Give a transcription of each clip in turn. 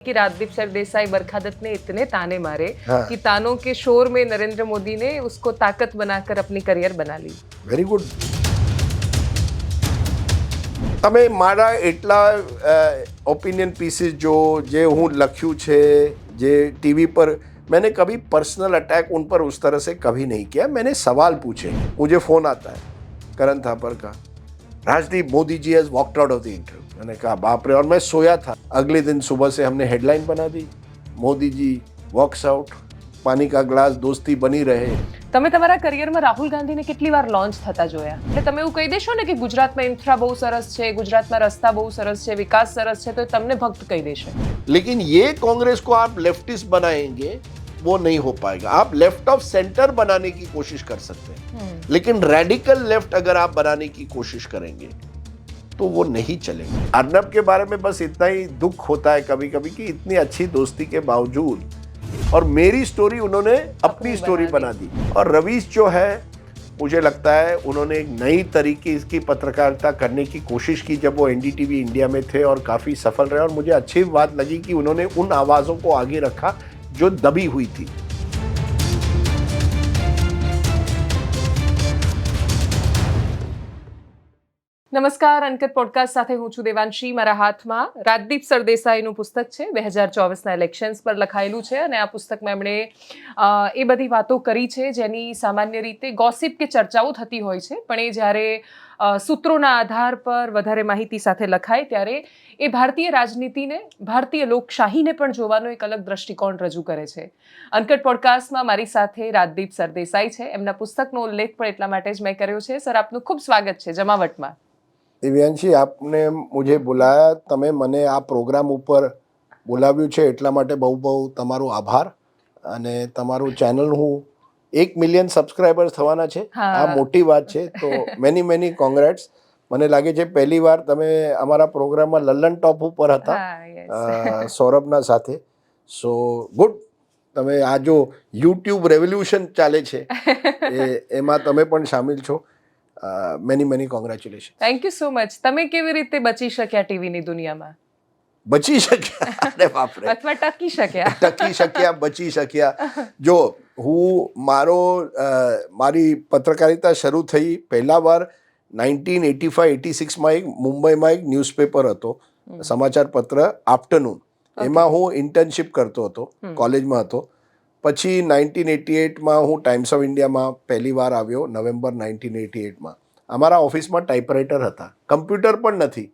कि राजदीप सरदेसाई बरखादत ने इतने ताने मारे हाँ. कि तानों के शोर में नरेंद्र मोदी ने उसको ताकत बनाकर अपनी करियर बना ली. Very good. તમે મારા એટલા ઓપિનિયન પીસીસ જો જે હું લખ્યું છે જે टीवी पर मैंने कभी पर्सनल अटैक उन पर उस तरह से कभी नहीं किया. मैंने सवाल पूछे. मुझे फ़ोन आता है करण थापर का, Rajdeep Modi ji has walked out of the interview. मैंने कहा बाप रे. और मैं सोया था. अगले दिन सुबह से हमने हेडलाइन बना दी, मोदी जी वॉक्स आउट, पानी का ग्लास, दोस्ती बनी रहे. તમે તમારા કરિયરમાં રાહુલ ગાંધીને કેટલી વાર લોન્ચ થતા જોયા? એટલે તમે એવું કહી દેશો ને કે ગુજરાતમાં ઇન્ફ્રા બહુ સરસ છે, ગુજરાતમાં રસ્તા બહુ સરસ છે, વિકાસ સરસ છે, તો તમને ભક્ત કહી દેશે. लेकिन ये कांग्रेस को आप लेफ्टिस्ट बनाएंगे वो नहीं हो पाएगा. आप लेफ्ट ऑफ सेंटर बनाने की कोशिश कर सकते हैं, लेकिन रेडिकल लेफ्ट अगर आप बनाने की कोशिश करेंगे तो वो नहीं चलेगा. अर्नब के बारे में बस इतना ही दुख होता है कभी कभी कि इतनी अच्छी दोस्ती के बावजूद और मेरी स्टोरी उन्होंने अपनी स्टोरी बना दी. और रवीश जो है, मुझे लगता है उन्होंने एक नई तरीके की पत्रकारिता करने की कोशिश की जब वो एनडीटीवी इंडिया में थे और काफ़ी सफल रहे. और मुझे अच्छी बात लगी कि उन्होंने उन आवाज़ों को आगे रखा जो दबी हुई थी. નમસ્કાર, અનકટ પોડકાસ્ટ સાથે હું છું દેવાંશી. મારા હાથમાં રાજદીપ સરદેસાઈનું પુસ્તક છે, 2024ના ઇલેક્શન્સ પર લખાયેલું છે. અને આ પુસ્તકમાં એમણે એ બધી વાતો કરી છે જેની સામાન્ય રીતે ગોસિપ કે ચર્ચાઓ થતી હોય છે, પણ એ જ્યારે સૂત્રોના આધાર પર વધારે માહિતી સાથે લખાય ત્યારે એ ભારતીય રાજનીતિને, ભારતીય લોકશાહીને પણ જોવાનો એક અલગ દ્રષ્ટિકોણ રજૂ કરે છે. અનકટ પોડકાસ્ટમાં મારી સાથે રાજદીપ સરદેસાઈ છે. એમના પુસ્તકનો ઉલ્લેખ પણ એટલા માટે જ મેં કર્યો છે. સર, આપનું ખૂબ સ્વાગત છે જમાવટમાં. દિવ્યાંશી, આપને મુझे बुलाया, તમે મને આ પ્રોગ્રામ ઉપર બોલાવ્યું છે એટલા માટે બહુ બહુ તમારો આભાર. અને તમારું ચેનલ હું 1 મિલિયન સબસ્ક્રાઇબર્સ થવાના છે. આ મોટી વાત છે. તો મેની કોંગ્રેટ્સ. મને લાગે છે પહેલી વાર તમે અમારા પ્રોગ્રામમાં લલ્લન ટોપ ઉપર હતા સૌરભના સાથે. સો ગુડ. તમે આ જો યુટ્યુબ રેવોલ્યુશન ચાલે છે એમાં તમે પણ સામેલ છો. Many congratulation. Thank you so much. તમે કેવી રીતે બચી શક્યા ટીવીની દુનિયામાં? બચી શક્યા? અરે બાપરે. અથવા ટકી શક્યા? ટકી શક્યા, બચી શક્યા. જો હું મારી પત્રકારિતા શરૂ થઈ પહેલા વાર 1985-86માં એક મુંબઈમાં એક ન્યૂઝપેપર હતો, સમાચાર પત્ર આફ્ટરનૂન. એમાં હું ઇન્ટર્નશિપ કરતો હતો, કોલેજમાં હતો. પછી 1988માં હું ટાઈમ્સ ઓફ ઇન્ડિયામાં પહેલી વાર આવ્યો, નવેમ્બર 1988માં. અમારા ઓફિસમાં ટાઈપરાઇટર હતા, કમ્પ્યુટર પણ નથી.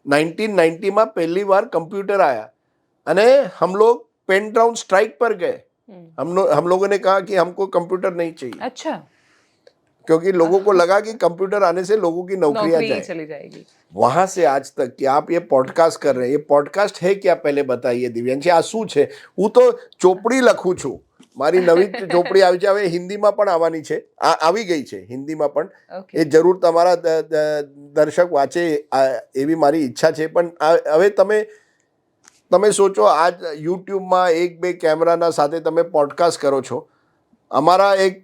1990માં પહેલી વાર કમ્પ્यूटर आया અને हम लोग पेन ड्राउन स्ट्राइक पर गए. हम लोगों ने कहा कि हमको कंप्यूटर नहीं चाहिए. अच्छा. क्योंकि लोगों को लगा कि कंप्यूटर आने से लोगों की नौकरियां चली जाएगी. वहां से आज तक कि आप ये पॉडकास्ट कर रहे हैं, ये पॉडकास्ट है क्या पहले बताइए દિવ્યાંશી, આ શું છે? હું તો ચોપડી લખું છું. મારી નવી ચોપડી આવી છે, હવે હિન્દીમાં પણ આવવાની છે, આવી ગઈ છે હિન્દીમાં પણ. એ જરૂર તમારા દર્શક વાંચે એવી મારી ઈચ્છા છે. પણ હવે તમે સોચો, આજ યુટ્યુબમાં 1-2 કેમેરાના સાથે તમે પોડકાસ્ટ કરો છો. અમારા એક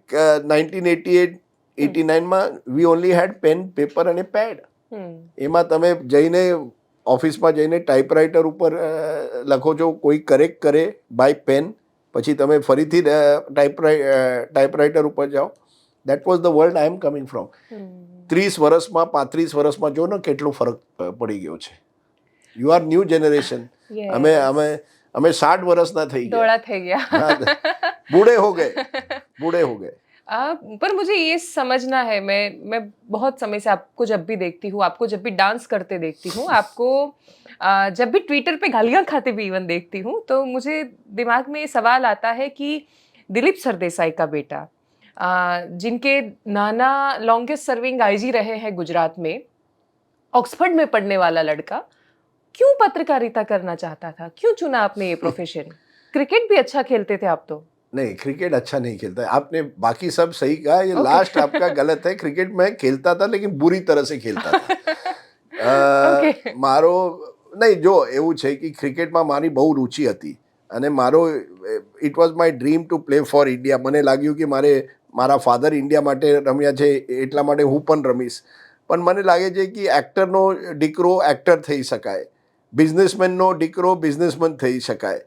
1988-89માં વી ઓનલી હેડ પેન, પેપર અને પેડ. એમાં તમે જઈને ઓફિસમાં જઈને ટાઈપરાઇટર ઉપર લખો છો, કોઈ કરેક્ટ કરે બાય પેન, પછી તમે ફરીથી ટાઈપરાઇટર ઉપર જાઓ. That was the world I am coming from. 30 વર્ષમાં 35 વર્ષમાં જો ને કેટલો ફરક પડી ગયો છે. You are new generation. અમે 60 વર્ષના થઈ ગયા, बूढ़े हो गए. पर मुझे ये समझना है, मैं बहुत समय से आपको जब भी देखती हूँ, आपको जब भी डांस करते देखती हूँ, आपको जब भी ट्विटर पे गालियाँ खाते भी इवन देखती हूँ, तो मुझे दिमाग में ये सवाल आता है कि दिलीप सरदेसाई का बेटा, जिनके नाना लॉन्गेस्ट सर्विंग आईजी रहे हैं गुजरात में, ऑक्सफोर्ड में पढ़ने वाला लड़का क्यों पत्रकारिता करना चाहता था? क्यों चुना आपने ये प्रोफेशन? क्रिकेट भी अच्छा खेलते थे आप तो. नहीं, क्रिकेट अच्छा नहीं खेलता है. आपने बाकी सब सही कहा, ये लास्ट आपका गलत है. क्रिकेट में खेलता था लेकिन बुरी तरह से खेलता था. મારો નહીં, જો એવું છે કે ક્રિકેટમાં મારી બહુ રુચિ હતી અને it was my dream to play for India. મને લાગ્યું કે મારા ફાધર ઇન્ડિયા માટે રમ્યા છે એટલા માટે હું પણ રમીશ. પણ મને લાગે છે કે એક્ટરનો દીકરો એક્ટર થઈ શકાય. બિઝનેસમેનનો દીકરો બિઝનેસમેન થઈ શકાય,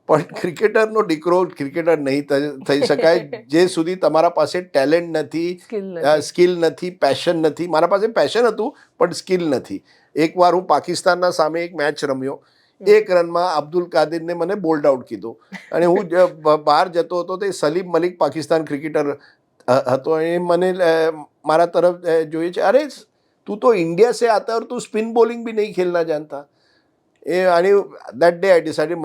પણ ક્રિકેટરનો દીકરો ક્રિકેટર નહીં થઈ શકાય જે સુધી તમારા પાસે ટેલેન્ટ નથી, સ્કિલ નથી, પેશન નથી. મારા પાસે પેશન હતું પણ સ્કિલ નથી. એકવાર હું પાકિસ્તાનના સામે એક મેચ રમ્યો, 1 રનમાં અબ્દુલ કાદિરને મને બોલ્ડ આઉટ કીધો અને હું બહાર જતો હતો તે સલીમ મલિક પાકિસ્તાન ક્રિકેટર હતો. એ મને મારા તરફ જોઈએ છે, અરે તું તો इंडिया से आता है और तू स्पिन बॉलिंग भी नहीं खेलना जानता. दैट डे आई डिसाइडेड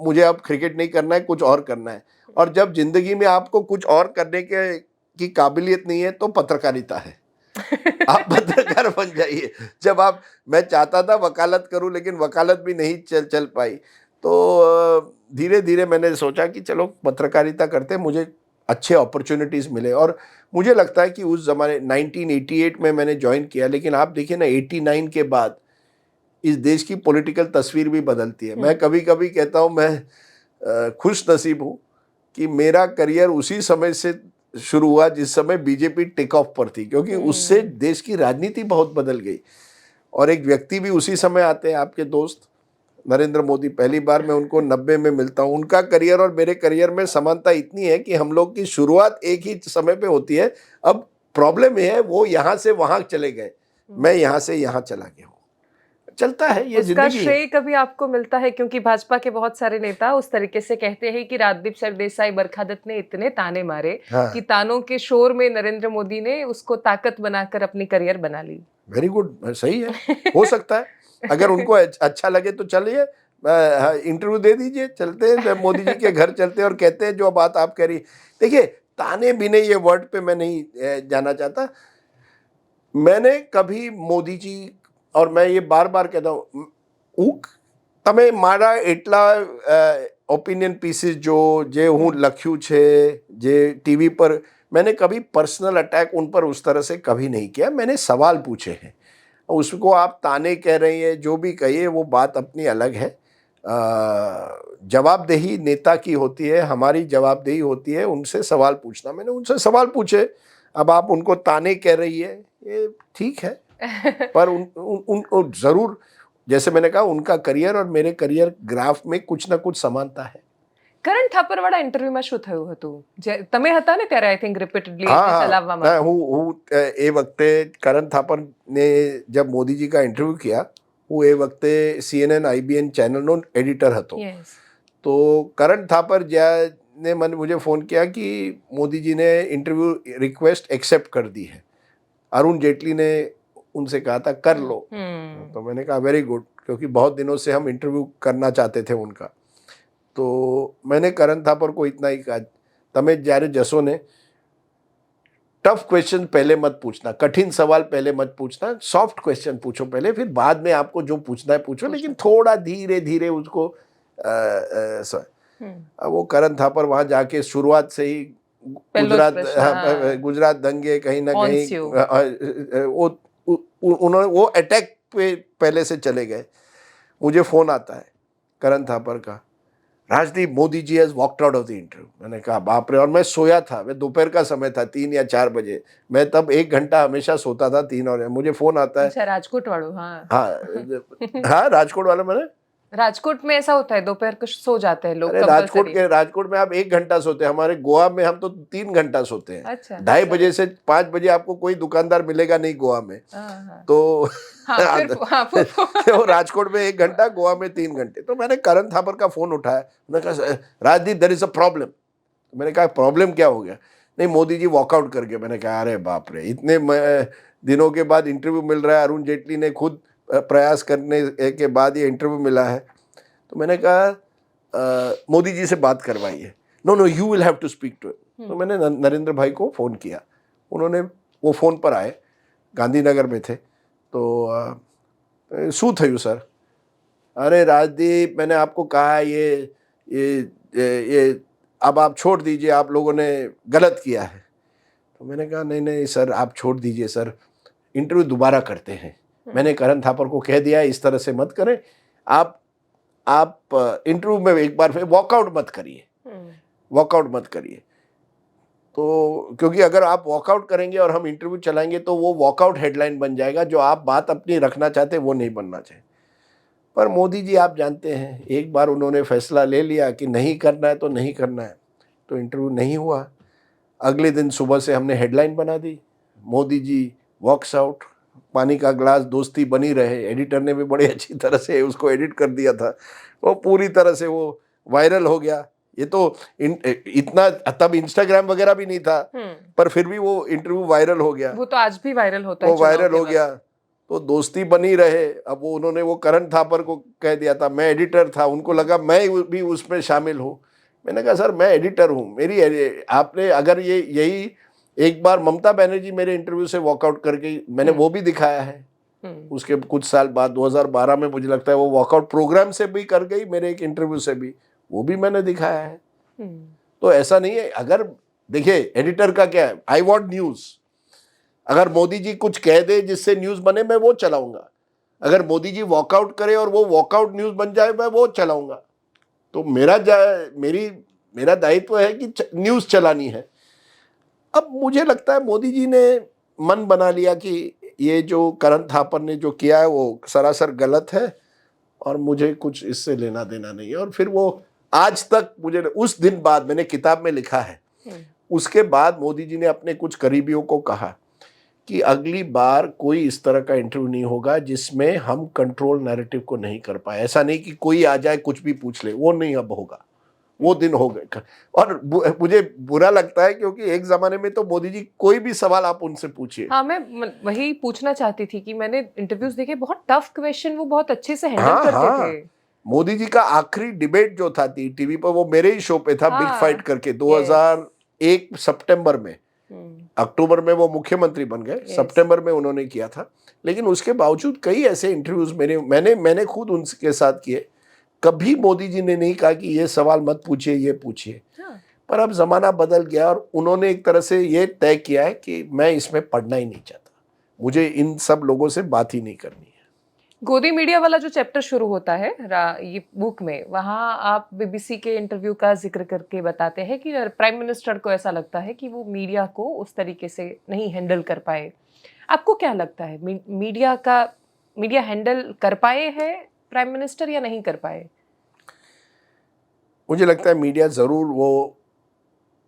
मुझे अब क्रिकेट नहीं करना है, कुछ और करना है. और जब जिंदगी में आपको कुछ और करने की काबिलियत नहीं है तो पत्रकारिता है. आप पत्रकार बन जाइए. जब आप मैं चाहता था वकालत करूं लेकिन वकालत भी नहीं चल पाई, तो धीरे धीरे मैंने सोचा कि चलो पत्रकारिता करते, मुझे अच्छे अपॉर्चुनिटीज़ मिले. और मुझे लगता है कि उस ज़माने 1988 में मैंने ज्वाइन किया, लेकिन आप देखिए ना 89 के बाद इस देश की पॉलिटिकल तस्वीर भी बदलती है. मैं कभी कभी कहता हूँ मैं खुश नसीब हूँ कि मेरा करियर उसी समय से शुरू हुआ जिस समय बीजेपी टेक ऑफ पर थी, क्योंकि उससे देश की राजनीति बहुत बदल गई. और एक व्यक्ति भी उसी समय आते हैं, आपके दोस्त नरेंद्र मोदी. पहली बार मैं उनको 90 में मिलता हूँ. उनका करियर और मेरे करियर में समानता इतनी है कि हम लोग की शुरुआत एक ही समय पे होती है. अब प्रॉब्लम ये है वो यहाँ से वहाँ चले गए, मैं यहाँ से यहाँ चला गया हूँ. चलता है ये उसका जिंदगी. श्रेय कभी आपको मिलता है, क्योंकि भाजपा के बहुत सारे नेता उस तरीके से कहते हैं कि राजदीप सरदेसाई बरखा दत्त ने इतने ताने मारे कि तानों के शोर में नरेंद्र मोदी ने उसको ताकत बनाकर अपनी करियर बना ली. वेरी गुड, सही है, हो सकता है. अगर उनको अच्छा लगे तो चलिए, इंटरव्यू दे दीजिए, चलते हैं मोदी जी के घर चलते हैं और कहते हैं जो बात आप कह रही. देखिए ताने भी नहीं, ये वर्ड पे मैं नहीं जाना चाहता. मैंने कभी मोदी जी, और मैं ये बार बार कहता हूँ, તમે મારા એટલા ઓપિનિયન પીસીસ જે હું લખ્યું છે, જે ટીવી पर, मैंने कभी पर्सनल अटैक उन पर उस तरह से कभी नहीं किया. मैंने सवाल पूछे हैं, उसको आप ताने कह रही हैं, जो भी कहिए वो बात अपनी अलग है. जवाबदेही नेता की होती है, हमारी जवाबदेही होती है उनसे सवाल पूछना. मैंने उनसे सवाल पूछे. अब आप उनको ताने कह रही है, ये ठीक है, पर उन जरूर, जैसे मैंने कहा, उनका करियर और मेरे करियर ग्राफ में कुछ ना कुछ समानता है. કરણ થાપરવાળા ઇન્ટરવ્યુમાં શું થયું હતું? જે તમે હતા ને ત્યારે આઈ થિંક રિપીટેડલી ચલાવવામાં. હું એ વખતે કરણ થાપરને જબ મોદી जी का इंटरव्यू किया, હું એ વખતે CNN IBN ચેનલનો એડિટર હતો. तो करण थापर ने मुझे फ़ोन किया कि मोदी जी ने इंटरव्यू रिक्वेस्ट एक्सेप्ट कर दी है, अरुण जेटली ने उनसे कहा था कर लो. तो मैंने कहा वेरी गुड, क्योंकि बहुत दिनों से हम इंटरव्यू करना चाहते थे उनका. तो मैंने करण थापर को इतना ही कहा, तमे જ્યારે જશો ने, टफ क्वेश्चन पहले मत पूछना, कठिन सवाल पहले मत पूछना, सॉफ्ट क्वेश्चन पूछो पहले, फिर बाद में आपको जो पूछना है पूछो, लेकिन थोड़ा धीरे धीरे उसको. वो करण थापर वहाँ जाके शुरुआत से ही गुजरात दंगे कहीं ना कहीं उन्होंने वो अटैक पे पहले से चले गए. मुझे फोन आता है करण थापर का, Rajdeep Modi ji has walked out of the interview. मैंने कहा बाप रे. और मैं सोया था, मैं दोपहर का समय था, 3 या 4 बजे. मैं तब 1 घंटा हमेशा सोता था 3 और मुझे फोन आता है. राजकोट वालों. हाँ राजकोट वाला. मैंने राजकोट में ऐसा होता है, दोपहर को सो जाते हैं लोग. राजकोट में आप 1 घंटा सोते हैं, हमारे गोवा में हम तो 3 घंटा सोते हैं. अच्छा, 2:30 बजे से 5 बजे आपको कोई दुकानदार मिलेगा नहीं गोवा में. तो वो राजकोट में 1 घंटा, गोवा में 3 घंटे. तो मैंने करण थापर का फोन उठाया, मैंने कहा Rajdeep there is a problem. मैंने कहा प्रॉब्लम क्या हो गया? नहीं मोदी जी वॉकआउट कर गए. मैंने कहा अरे बाप रे, इतने दिनों के बाद इंटरव्यू मिल रहा है, अरुण जेटली ने खुद प्रयास करने के बाद ये इंटरव्यू मिला है. तो मैंने कहा मोदी जी से बात करवाइए. No you will have to speak to. तो मैंने नरेंद्र भाई को फ़ोन किया, उन्होंने वो फ़ोन पर आए, गांधीनगर में थे. तो शू थयु सर? अरे राजदीप, मैंने आपको कहा ये अब आप छोड़ दीजिए, आप लोगों ने गलत किया है. तो मैंने कहा नहीं सर, आप छोड़ दीजिए सर, इंटरव्यू दोबारा करते हैं. मैंने करण थापर को कह दिया इस तरह से मत करें, आप इंटरव्यू में एक बार फिर वॉकआउट मत करिए. तो क्योंकि अगर आप वॉकआउट करेंगे और हम इंटरव्यू चलाएंगे तो वो वॉकआउट हेडलाइन बन जाएगा, जो आप बात अपनी रखना चाहते वो नहीं बनना चाहिए. पर मोदी जी आप जानते हैं, एक बार उन्होंने फैसला ले लिया कि नहीं करना है तो नहीं करना है, तो इंटरव्यू नहीं हुआ। अगले दिन सुबह से हमने हेडलाइन बना दी, मोदी जी वॉक्स आउट, पानी का ग्लास, दोस्ती बनी रहे। एडिटर ने भी बड़ी अच्छी तरह से उसको एडिट कर दिया था, वो पूरी तरह से वो वायरल हो गया। ये तो इतना तब इंस्टाग्राम वगैरह भी नहीं था, पर फिर भी वो इंटरव्यू वायरल हो गया। वो तो आज भी वायरल होता है, वो वायरल हो गया, तो दोस्ती बनी रहे। अब वो उन्होंने वो करण थापर को कह दिया था, मैं एडिटर था, उनको लगा मैं भी उसमें शामिल हूँ। मैंने कहा सर मैं एडिटर हूँ, मेरी आपने अगर ये यही एक बार ममता बनर्जी मेरे इंटरव्यू से वॉकआउट कर गई, मैंने वो भी दिखाया है। उसके कुछ साल बाद 2012 में मुझे लगता है वो वॉकआउट प्रोग्राम से भी कर गई, मेरे एक इंटरव्यू से भी, वो भी मैंने दिखाया है। तो ऐसा नहीं है, अगर देखिए एडिटर का क्या है, आई वॉन्ट न्यूज। अगर मोदी जी कुछ कह दे जिससे न्यूज बने, मैं वो चलाऊंगा। अगर मोदी जी वॉकआउट करे और वो वॉकआउट न्यूज बन जाए, मैं वो चलाऊंगा। तो मेरा दायित्व है कि न्यूज चलानी है। अब मुझे लगता है मोदी जी ने मन बना लिया कि ये जो करण थापर ने जो किया है वो सरासर गलत है और मुझे कुछ इससे लेना देना नहीं है। और फिर वो आज तक मुझे, उस दिन बाद मैंने किताब में लिखा है, उसके बाद मोदी जी ने अपने कुछ करीबियों को कहा कि अगली बार कोई इस तरह का इंटरव्यू नहीं होगा जिसमें हम कंट्रोल नैरेटिव को नहीं कर पाए। ऐसा नहीं कि कोई आ जाए कुछ भी पूछ ले, वो नहीं अब होगा, वो दिन हो गए। और मुझे बुरा लगता है क्योंकि एक जमाने में तो मोदी जी कोई भी सवाल आप उनसे पूछिए। हाँ, मैं वही पूछना चाहती थी कि मैंने इंटरव्यूज देखे, बहुत टफ क्वेश्चन वो बहुत अच्छे से हैंडल करते थे। मोदी जी का आखिरी डिबेट जो था टीवी पर, वो मेरे ही शो पे था, बिग फाइट करके, 2001 सितंबर में। अक्टूबर में वो मुख्यमंत्री बन गए, सितंबर में उन्होंने किया था। लेकिन उसके बावजूद कई ऐसे इंटरव्यूज मैंने खुद उनके साथ किए। कभी मोदी जी ने नहीं कहा कि ये सवाल मत पूछिए, ये पूछिए। पर अब जमाना बदल गया और उन्होंने एक तरह से ये तय किया है कि मैं इसमें पढ़ना ही नहीं चाहता, मुझे इन सब लोगों से बात ही नहीं करनी है। गोदी मीडिया वाला जो चैप्टर शुरू होता है ये बुक में, वहाँ आप बीबीसी के इंटरव्यू का जिक्र करके बताते हैं कि प्राइम मिनिस्टर को ऐसा लगता है कि वो मीडिया को उस तरीके से नहीं हैंडल कर पाए। आपको क्या लगता है, मीडिया हैंडल कर पाए है प्राइम मिनिस्टर या नहीं कर पाए? मुझे लगता है मीडिया जरूर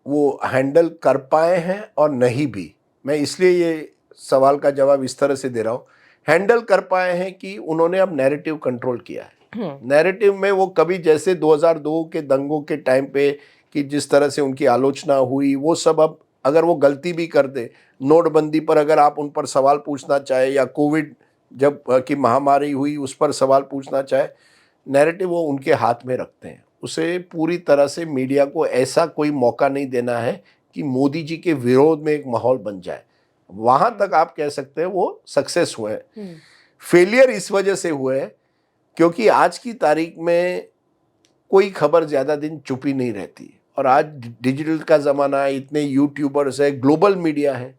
वो हैंडल कर पाए हैं और नहीं भी। मैं इसलिए ये सवाल का जवाब इस तरह से दे रहा हूँ, हैंडल कर पाए हैं कि उन्होंने अब नैरेटिव कंट्रोल किया है। नैरेटिव में वो कभी जैसे 2002 के दंगों के टाइम पे कि जिस तरह से उनकी आलोचना हुई, वो सब अब अगर वो गलती भी कर दे, नोटबंदी पर अगर आप उन पर सवाल पूछना चाहे या कोविड जब की महामारी हुई उस पर सवाल पूछना चाहे, नैरेटिव वो उनके हाथ में रखते हैं। उसे पूरी तरह से मीडिया को ऐसा कोई मौका नहीं देना है कि मोदी जी के विरोध में एक माहौल बन जाए। वहां तक आप कह सकते हैं वो सक्सेस हुए हैं। फेलियर इस वजह से हुए हैं क्योंकि आज की तारीख में कोई खबर ज्यादा दिन चुपी नहीं रहती और आज डिजिटल का जमाना है, इतने यूट्यूबर्स है, ग्लोबल मीडिया है,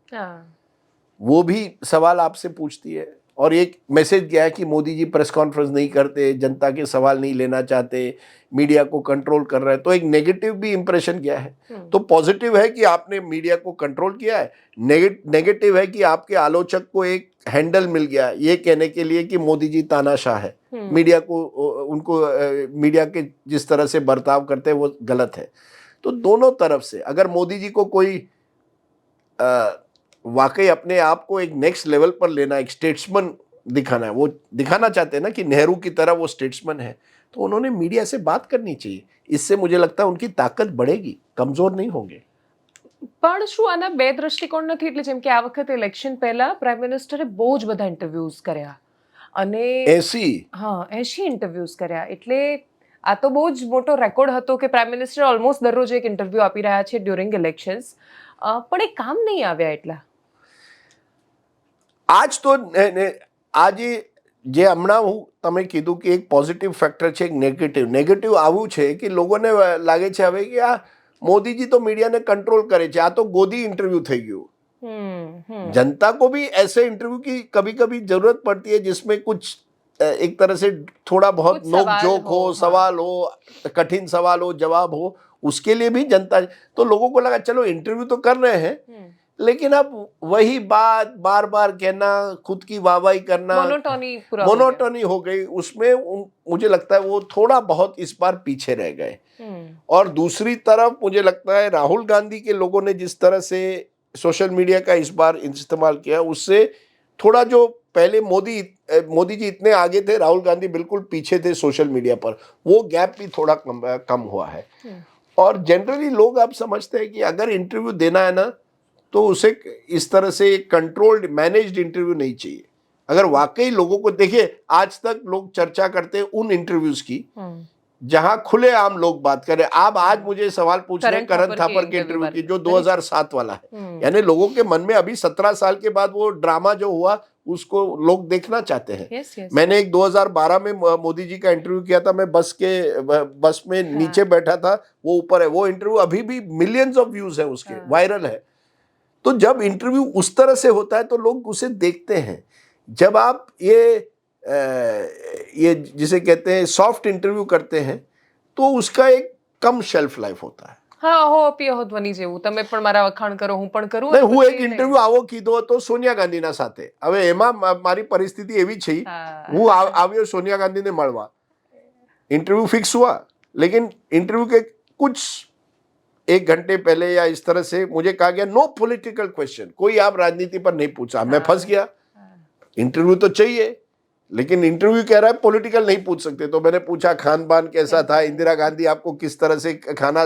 वो भी सवाल आपसे पूछती है। और एक मैसेज गया है कि मोदी जी प्रेस कॉन्फ्रेंस नहीं करते, जनता के सवाल नहीं लेना चाहते, मीडिया को कंट्रोल कर रहे हैं, तो एक नेगेटिव भी इंप्रेशन गया है। तो पॉजिटिव है कि आपने मीडिया को कंट्रोल किया है, नेगेटिव है कि आपके आलोचक को एक हैंडल मिल गया ये कहने के लिए कि मोदी जी तानाशाह है, मीडिया को उनको मीडिया के जिस तरह से बर्ताव करते हैं वो गलत है। तो दोनों तरफ से अगर मोदी जी को कोई वाकई अपने आप को एक नेक्स्ट लेवल पर लेना, एक स्टेट्समैन दिखाना है, वो दिखाना चाहते हैं ना कि नेहरू की तरह वो स्टेट्समैन है, तो उन्होंने मीडिया से बात करनी चाहिए। इससे मुझे लगता है उनकी ताकत बढ़ेगी, कमजोर नहीं होंगे। પણ શું આના બે દ્રષ્ટિકોણ નથી? એટલે જેમ કે આ વખતે ઇલેક્શન પહેલા પ્રાઇમ મિનિસ્ટરે બહુ જ બધા ઇન્ટરવ્યુઝ કર્યા અને 80 ઇન્ટરવ્યુઝ કર્યા, એટલે આ તો બહુ જ મોટો રેકોર્ડ હતો કે પ્રાઇમ મિનિસ્ટર ઓલમોસ્ટ દરરોજ એક ઇન્ટરવ્યુ આપી રહ્યા છે ડ્યુરિંગ ઇલેક્શન્સ, પણ એ કામ નહીં આવ્યા એટલા। આજ તો આજે જે હમણાં હું તમે કીધું કે એક પોઝિટિવ ફેક્ટર છે, એક નેગેટિવ આવું છે કે લોકોને લાગે છે હવે કે આ मोदी जी तो मीडिया ने कंट्रोल करे, आ तो गोदी इंटरव्यू થઈ ગયું। जनता को भी ऐसे इंटरव्यू की कभी कभी जरूरत पड़ती है जिसमें कुछ एक तरह से थोड़ा बहुत नोक जोक हो, सवाल हो, कठिन सवाल हो, जवाब हो, उसके लिए भी जनता। तो लोगों को लगा चलो इंटरव्यू तो कर रहे हैं, लेकिन अब वही बात बार बार कहना, खुद की वाहवाही करना, मोनोटोनी हो गई उसमें। मुझे लगता है वो थोड़ा बहुत इस बार पीछे रह गए। और दूसरी तरफ मुझे लगता है राहुल गांधी के लोगों ने जिस तरह से सोशल मीडिया का इस बार इस्तेमाल किया, उससे थोड़ा जो पहले मोदी जी इतने आगे थे, राहुल गांधी बिल्कुल पीछे थे सोशल मीडिया पर, वो गैप भी थोड़ा कम हुआ है। और जनरली लोग अब समझते हैं कि अगर इंटरव्यू देना है ना, तो उसे इस तरह से एक कंट्रोल्ड मैनेज्ड इंटरव्यू नहीं चाहिए। अगर वाकई लोगों को, देखिए आज तक लोग चर्चा करते हैं उन इंटरव्यूज की जहां खुले आम लोग बात करें। आप आज मुझे सवाल पूछ रहे हैं करण थापर के इंटरव्यू की, जो 2007 वाला है। यानी लोगों के मन में अभी 17 साल के बाद वो ड्रामा जो हुआ उसको लोग देखना चाहते हैं। yes. मैंने एक 2012 में मोदी जी का इंटरव्यू किया था। मैं बस में नीचे बैठा था, वो ऊपर है। वो इंटरव्यू अभी भी मिलियंस ऑफ व्यूज है उसके, वायरल है। तो जब इंटरव्यू उस तरह से होता है तो लोग उसे देखते हैं। जब आप ये जिसे कहते हैं सॉफ्ट इंटरव्यू करते हैं, तो उसका एक कम शेल्फ लाइफ होता है। હા હો પીઓ ધ્વનિ જેવું તમે પણ મારા વખાણ કરો હું પણ કરું નહીં, હું એક ઇન્ટરવ્યુ આવો કીધો હતો સોનિયા ગાંધીના સાથે। હવે એમાં મારી પરિસ્થિતિ એવી છે, હું આવ્યો સોનિયા ગાંધીને મળવા, इंटरव्यू फिक्स हुआ, लेकिन इंटरव्यू के कुछ 1 घंटे पहले या इस तरह से मुझे कहा गया नो पॉलिटिकल क्वेश्चन, कोई आप राजनीति पर नहीं पूछा। मैं फंस गया। इंटरव्यू तो चाहिए, लेकिन इंटरव्यू कह रहा है पॉलिटिकल नहीं पूछ सकते। तो मैंने पूछा खान पान कैसा था, इंदिरा गांधी आपको किस तरह से खाना,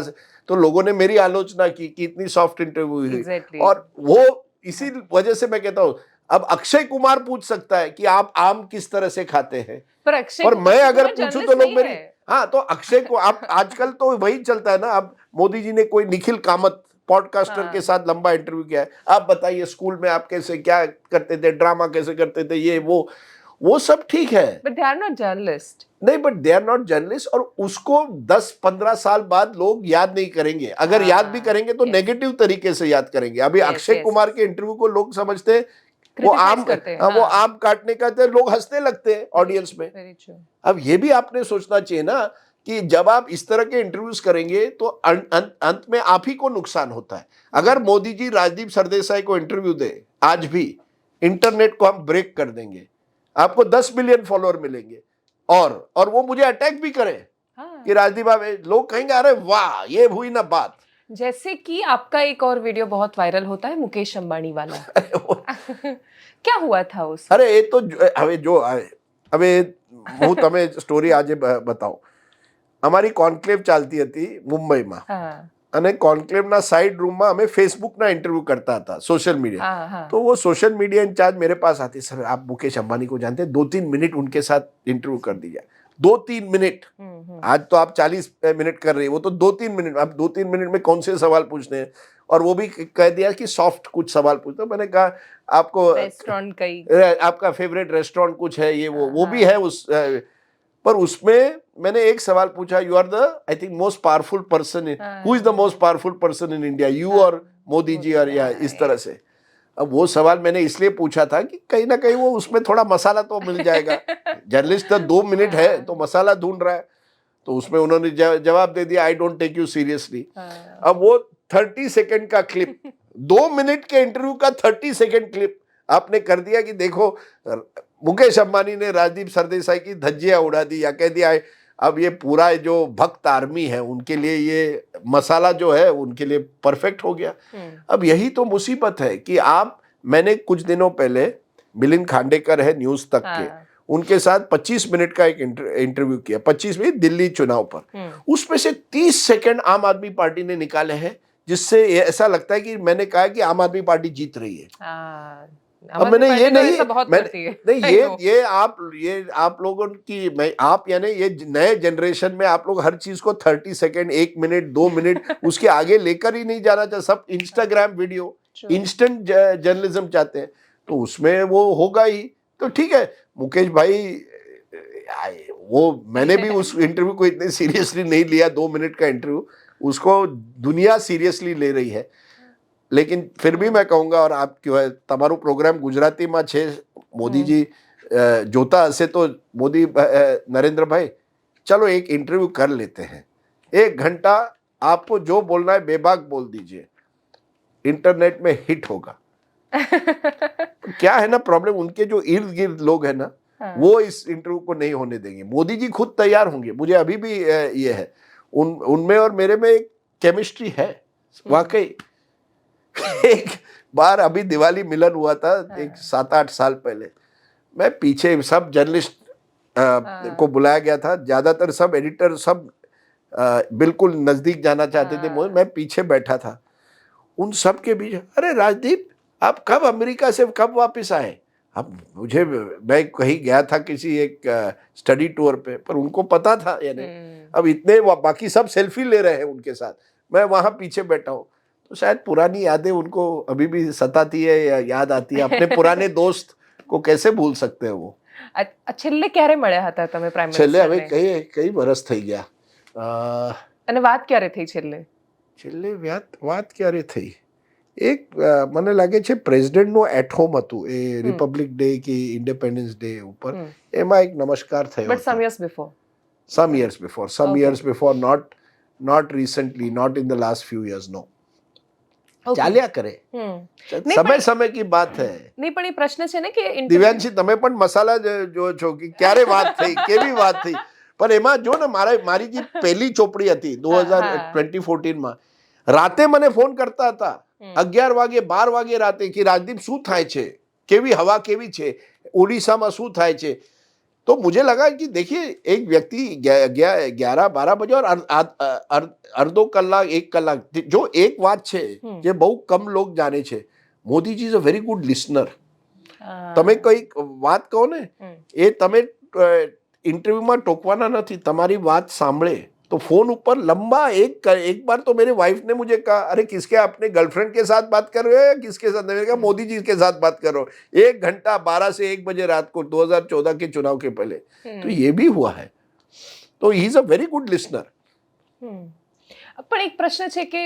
तो लोगों ने मेरी आलोचना की कि इतनी सॉफ्ट इंटरव्यू हुई। और वो इसी वजह से मैं कहता हूँ, अब अक्षय कुमार पूछ सकता है कि आप आम किस तरह से खाते हैं, पर मैं अगर पूछूं तो लोग मेरी, हाँ, तो अक्षय को आप आजकल तो वही चलता है ना। अब मोदी जी ने कोई निखिल कामत पॉडकास्टर के साथ लंबा इंटरव्यू किया है, आप बताइए स्कूल में आप कैसे क्या करते थे, ड्रामा कैसे करते थे, ये वो सब ठीक है, but they are not journalist. नहीं, but they are not journalist. और उसको 10-15 साल बाद लोग याद नहीं करेंगे। अगर याद भी करेंगे तो नेगेटिव तरीके से याद करेंगे। अभी अक्षय कुमार के इंटरव्यू को लोग समझते हैं वो आम वो आम काटने का, तो लोग हंसने लगते हैं ऑडियंस में। अब ये भी आपने सोचना चाहिए ना कि जब आप इस तरह के इंटरव्यूज करेंगे तो अंत में आप ही को नुकसान होता है। अगर मोदी जी राजदीप सरदेसाई को इंटरव्यू दे आज भी, इंटरनेट को हम ब्रेक कर देंगे, आपको 10 मिलियन फॉलोअर मिलेंगे, और वो मुझे अटैक भी करे कि राजदीप आप, लोग कहेंगे अरे वाह ये हुई ना बात। जैसे कि आपका एक और वीडियो बहुत वायरल होता है मुकेश अंबानी वाला। क्या हुआ था उस? अरे ये तो હવે હું તમે સ્ટોરી આજે બતાવું। અમારી કોન્ક્લેવ ચાલતી હતી મુંબઈમાં, અને કોન્ક્લેવના સાઇડ રૂમમાં અમે ફેસબુકના इंटरव्यू करता था, सोशल मीडिया। तो वो सोशल मीडिया इंचार्ज मेरे पास आते, सर आप मुकेश अंबानी को जानते हैं, 2-3 मिनट उनके साथ इंटरव्यू कर दीजिए। 2-3 मिनट, आज तो आप 40 मिनट कर रही है, वो तो 2-3 मिनट। आप 2-3 मिनट में कौन से सवाल पूछने हैं, और वो भी कह दिया कि सॉफ्ट कुछ सवाल पूछते। मैंने कहा आपको रेस्टोरेंट कई, आपका फेवरेट रेस्टोरेंट कुछ है, ये वो भी है उस, पर उसमें मैंने एक सवाल पूछा, you are the I think most powerful person in, who is the most powerful person in India, you और मोदी जी, और या इस तरह से। अब वो सवाल मैंने इसलिए पूछा था कि कहीं ना कहीं वो उसमें थोड़ा मसाला तो मिल जाएगा। जर्नलिस्ट तो 2 मिनट है तो मसाला ढूंढ रहा है, तो उसमें उन्होंने जवाब दे दिया, I don't take you seriously. अब वो 30 सेकंड का क्लिप, 2 मिनट के इंटरव्यू का 30 सेकंड क्लिप आपने कर दिया कि देखो मुकेश अंबानी ने राजदीप सरदेसाई की धज्जियां उड़ा दी, या कह दिया अब ये पूरा जो भक्त आर्मी है उनके लिए ये मसाला जो है उनके लिए परफेक्ट हो गया। अब यही तो मुसीबत है कि मैंने कुछ दिनों पहले मिलिंद खांडेकर है न्यूज तक के, उनके साथ 25 मिनट का एक इंटरव्यू किया, 25 मिनट दिल्ली चुनाव पर। उसमें से 30 सेकंड आम आदमी पार्टी ने निकाले हैं, जिससे ऐसा लगता है कि मैंने कहा कि आम आदमी पार्टी जीत रही है। अब मैंने ये नहीं, ये आप लोगों की, आप यानी ये नए जनरेशन में आप लोग हर चीज को 30 सेकंड, 1 मिनट, 2 मिनट उसके आगे लेकर ही नहीं जाना चाहते। सब इंस्टाग्राम वीडियो, इंस्टेंट जर्नलिज्म चाहते हैं, तो उसमें वो होगा ही। तो ठीक है मुकेश भाई, वो मैंने भी उस इंटरव्यू को इतने सीरियसली नहीं लिया, 2 मिनट का इंटरव्यू, उसको दुनिया सीरियसली ले रही है। लेकिन फिर भी मैं कहूँगा, और आप क्यों है તમારું પ્રોગ્રામ ગુજરાતીમાં છે, મોદીજી જોતા હશે તો મોદી नरेंद्र भाई चलो एक इंटरव्यू कर लेते हैं, 1 घंटा आपको जो बोलना है बेबाक बोल दीजिए। इंटरनेट में हिट होगा। क्या है ना प्रॉब्लम, उनके जो इर्द गिर्द लोग है ना, हाँ। वो इस इंटरव्यू को नहीं होने देंगे। मोदी जी खुद तैयार होंगे, मुझे अभी भी ये है, उनमें और मेरे में एक केमिस्ट्री है वाकई। एक बार अभी दिवाली मिलन हुआ था, एक 7-8 साल पहले, मैं पीछे, सब जर्नलिस्ट को बुलाया गया था, ज्यादातर सब एडिटर सब बिल्कुल नजदीक जाना चाहते थे, मैं पीछे बैठा था। उन सब के बीच, अरे राजदीप आप कब अमेरिका से कब वापस आए? अब मैं कहीं गया था किसी एक स्टडी टूर पे, पर उनको पता था यानी, अब इतने बाकी सब सेल्फी ले रहे हैं उनके साथ, मैं वहां पीछे बैठा हूँ। तो शायद पुरानी यादें उनको अभी भी सताती है या याद आती है। अपने पुराने दोस्त को कैसे भूल सकते हैं वो। છેલ્લે ક્યારે મળ્યા હતા તમે પ્રાઇમ છેલ્લે હવે મિનિસ્ટરને? કઈ વર્ષ થઈ ગયા, અને વાત ક્યારે થઈ છેલ્લે? છેલ્લે વાત ક્યારે થઈ? એક મને લાગે છે પ્રેસિડેન્ટનું એટ હોમ હતું, એ રિપબ્લિક ડે કે ઇન્ડિપેન્ડન્સ ડે ઉપર, એમાં એક નમસ્કાર થયો but some years before. some years before, Okay. years before, not recently, not in the last few years, no. Okay. ચાલ્યા કરે, સમય की बात है. નહીં પણ એ પ્રશ્ન છે ને કે દિવ્યાંશી તમે પણ મસાલા જો છો કે ક્યારે વાત થઈ, કેવી વાત થઈ, પણ એમાં જો ને મારી જે પહેલી ચોપડી હતી 2014 માં, રાતે મને ફોન કરતા હતા 11 વાગે 12 વાગે રાતે કે રાજદીપ શું થાય છે, કેવી હવા કેવી છે, ઓડિશામાં શું થાય છે। तो मुझे लगा कि देखिए एक व्यक्ति 11-12 बजे और अर्धो कलाक 1 कलाक जो एक વાત છે જે બહુ કમ લોગ જાણે છે, Modiji is a very good listener. તમે કઈ વાત કહો ને, એ તમે इंटरव्यूમાં टोकवाना नहीं, तुम्हारी बात सांभळे तो फोन ऊपर लंबा एक बार तो मेरे वाइफ ने मुझे कहा, अरे किसके, अपने गर्लफ्रेंड के साथ बात कर रहे हो या किसके साथ? मैंने कहा मोदी जी के साथ बात कर रहा हूँ। 1 घंटा 12 से 1 बजे रात को 2014 के चुनाव के पहले। तो ये भी हुआ है। तो he is a very good listener. પણ એક પ્રશ્ન છે કે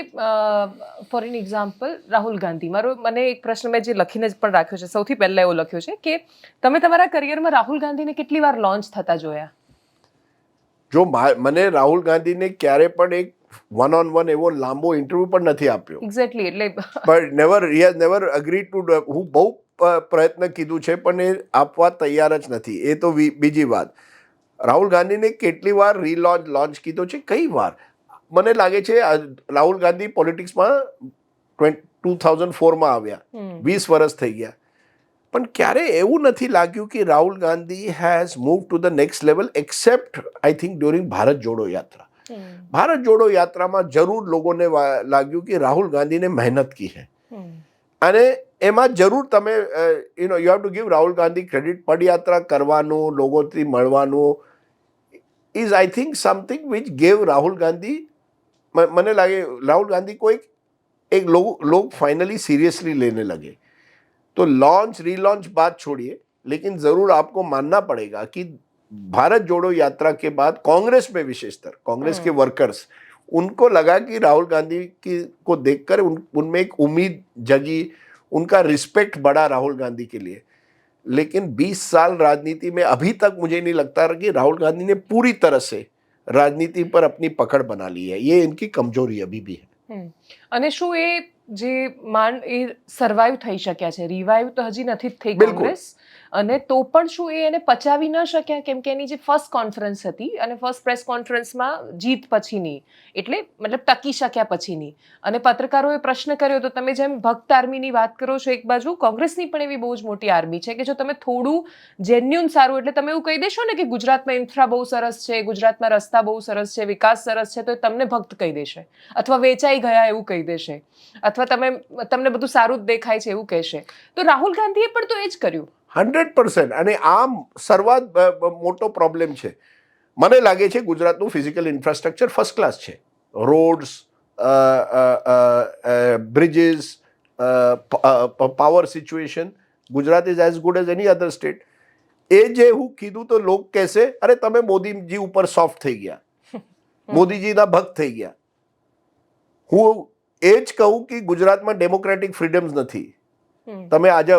for an example Rahul Gandhi, મને એક પ્રશ્ન મેં જે લખીને જ પણ રાખ્યો છે, સૌથી પહેલા એવો લખ્યો છે કે તમે તમારા કરિયરમાં રાહુલ ગાંધીને કેટલી વાર લોન્ચ થતા જોયા? જો મને રાહુલ ગાંધીને ક્યારે પણ એક વન ઓન વન એવો લાંબો ઇન્ટરવ્યુ પણ નથી આપ્યો। એક્ઝેક્ટલી, એટલે but he has never agreed to, હું બહુ પ્રયત્ન કીધું છે પણ એ આપવા તૈયાર જ નથી। એ તો બીજી વાત। રાહુલ ગાંધીને કેટલી વાર લોન્ચ કીધો છે, કઈ વાર? મને લાગે છે રાહુલ ગાંધી પોલિટિક્સમાં 2004માં આવ્યા, 20 વર્ષ થઈ ગયા, પણ ક્યારે એવું નથી લાગ્યું કે Rahul Gandhi has move to the next level, accept I think during Bharat જોડો યાત્રા। ભારત જોડો યાત્રામાં જરૂર લોકોને લાગ્યું કે રાહુલ ગાંધીને મહેનત કી હૈ, અને એમાં જરૂર તમે you have to give Rahul Gandhi credit. પદયાત્રા કરવાનું, લોકોથી મળવાનું is I think something which gave Rahul Gandhi, મને લાગે राहुल गांधी को एक लोग फाइनली सीरियसली लेने लगे। तो लॉन्च रीलॉन्च बात छोड़िए, लेकिन जरूर आपको मानना पड़ेगा कि भारत जोड़ो यात्रा के बाद कांग्रेस में विशेषतर कांग्रेस के वर्कर्स, उनको लगा कि राहुल गांधी को देखकर उनमें एक उम्मीद जगी, उनका रिस्पेक्ट बढ़ा राहुल गांधी के लिए। लेकिन 20 साल राजनीति में अभी तक मुझे नहीं लगता कि राहुल गांधी ने पूरी तरह से राजनीति पर अपनी पकड़ बना ली है। ये इनकी कमजोरी अभी भी है। અને શું એ જે એ સર્વાઈવ થઈ શક્યા છે, રિવાઈવ તો હજી નથી થઈ કોંગ્રેસ, અને તો પણ શું એ એને પચાવી ન શક્યા? કેમ કે એની જે ફર્સ્ટ કોન્ફરન્સ હતી અને ફર્સ્ટ પ્રેસ કોન્ફરન્સમાં જીત પછીની, એટલે મતલબ ટકી શક્યા પછીની, અને પત્રકારોએ પ્રશ્ન કર્યો તો તમે જેમ ભક્ત આર્મીની વાત કરો છો, એક બાજુ કોંગ્રેસની પણ એવી બહુ જ મોટી આર્મી છે કે જો તમે થોડું જેન્યુન સારું, એટલે તમે એવું કહી દેશો ને કે ગુજરાતમાં ઇન્ફ્રા બહુ સરસ છે, ગુજરાતમાં રસ્તા બહુ સરસ છે, વિકાસ સરસ છે, તો તમને ભક્ત કહી દેશે, અથવા વેચાઈ ગયા એવું કહી દેશે, અથવા તમને બધું સારું જ દેખાય છે એવું કહેશે। તો રાહુલ ગાંધીએ પણ તો એ જ કર્યું 100%। અને આ સર્વાત મોટો પ્રોબ્લેમ છે। મને લાગે છે ગુજરાતનું ફિઝિકલ ઇન્ફ્રાસ્ટ્રક્ચર ફર્સ્ટ ક્લાસ છે, roads, bridges, power situation, Gujarat is as good as any other state. એ જે હું કીધું તો લોક કહેશે, અરે તમે મોદીજી ઉપર સોફ્ટ થઈ ગયા, મોદીજીના ભક્ત થઈ ગયા। હું એ જ કહું કે ગુજરાતમાં ડેમોક્રેટિક ફ્રીડમ્સ નથી। તમે આજે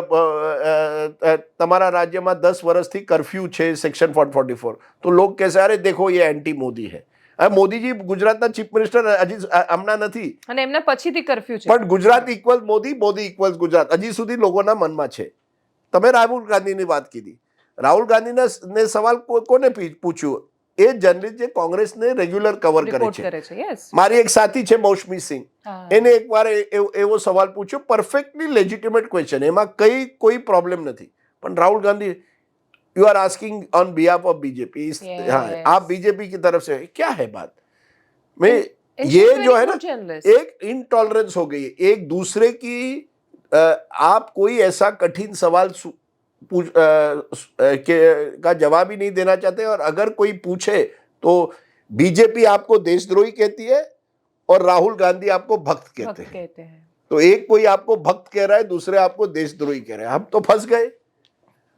તમારા રાજ્યમાં 10 વર્ષથી કર્ફ્યુ છે, સેક્શન 444, તો લોग કહેશે અરે દેખો ये एंटी मोदी है। મોદીજી ગુજરાતના ચીફ મિનિસ્ટર હજી હમણાં નથી, અને એમના પછીથી કર્ફ્યુ છે, પણ ગુજરાત ઇક્વલ મોદી, મોદી ઇક્વલ ગુજરાત હજી સુધી લોકોના મનમાં છે. તમે રાહુલ ગાંધીની વાત કીધી, રાહુલ ગાંધીના ને સવાલ કોને પૂછ્યું? એ જર્નલિસ્ટ જે કોંગ્રેસને રેગ્યુલર કવર કરે રિપોર્ટ છે. કરે છે. યસ, મારી એક સાથી છે મૌસમી સિંહ, હા. એને એકવાર એવો સવાલ પૂછ્યો, પરફેક્ટલી લેજિટિમેટ ક્વેશ્ચન, એમાં કોઈ પ્રોબ્લેમ નથી, પણ Rahul Gandhi you are asking on behalf of BJP, हाँ आप बीजेपी की तरफ से, क्या है बात में? ये जो है ना एक इनटॉलरेंस हो गई है एक दूसरे की. आप कोई ऐसा कठिन सवाल का जवाब ही नहीं देना चाहते, और अगर कोई पूछे तो बीजेपी आपको देशद्रोही कहती है और राहुल गांधी आपको भक्त कहते हैं. तो एक कोई आपको भक्त कह रहा है, दूसरे आपको देशद्रोही कह रहे हैं. हम तो फंस गए.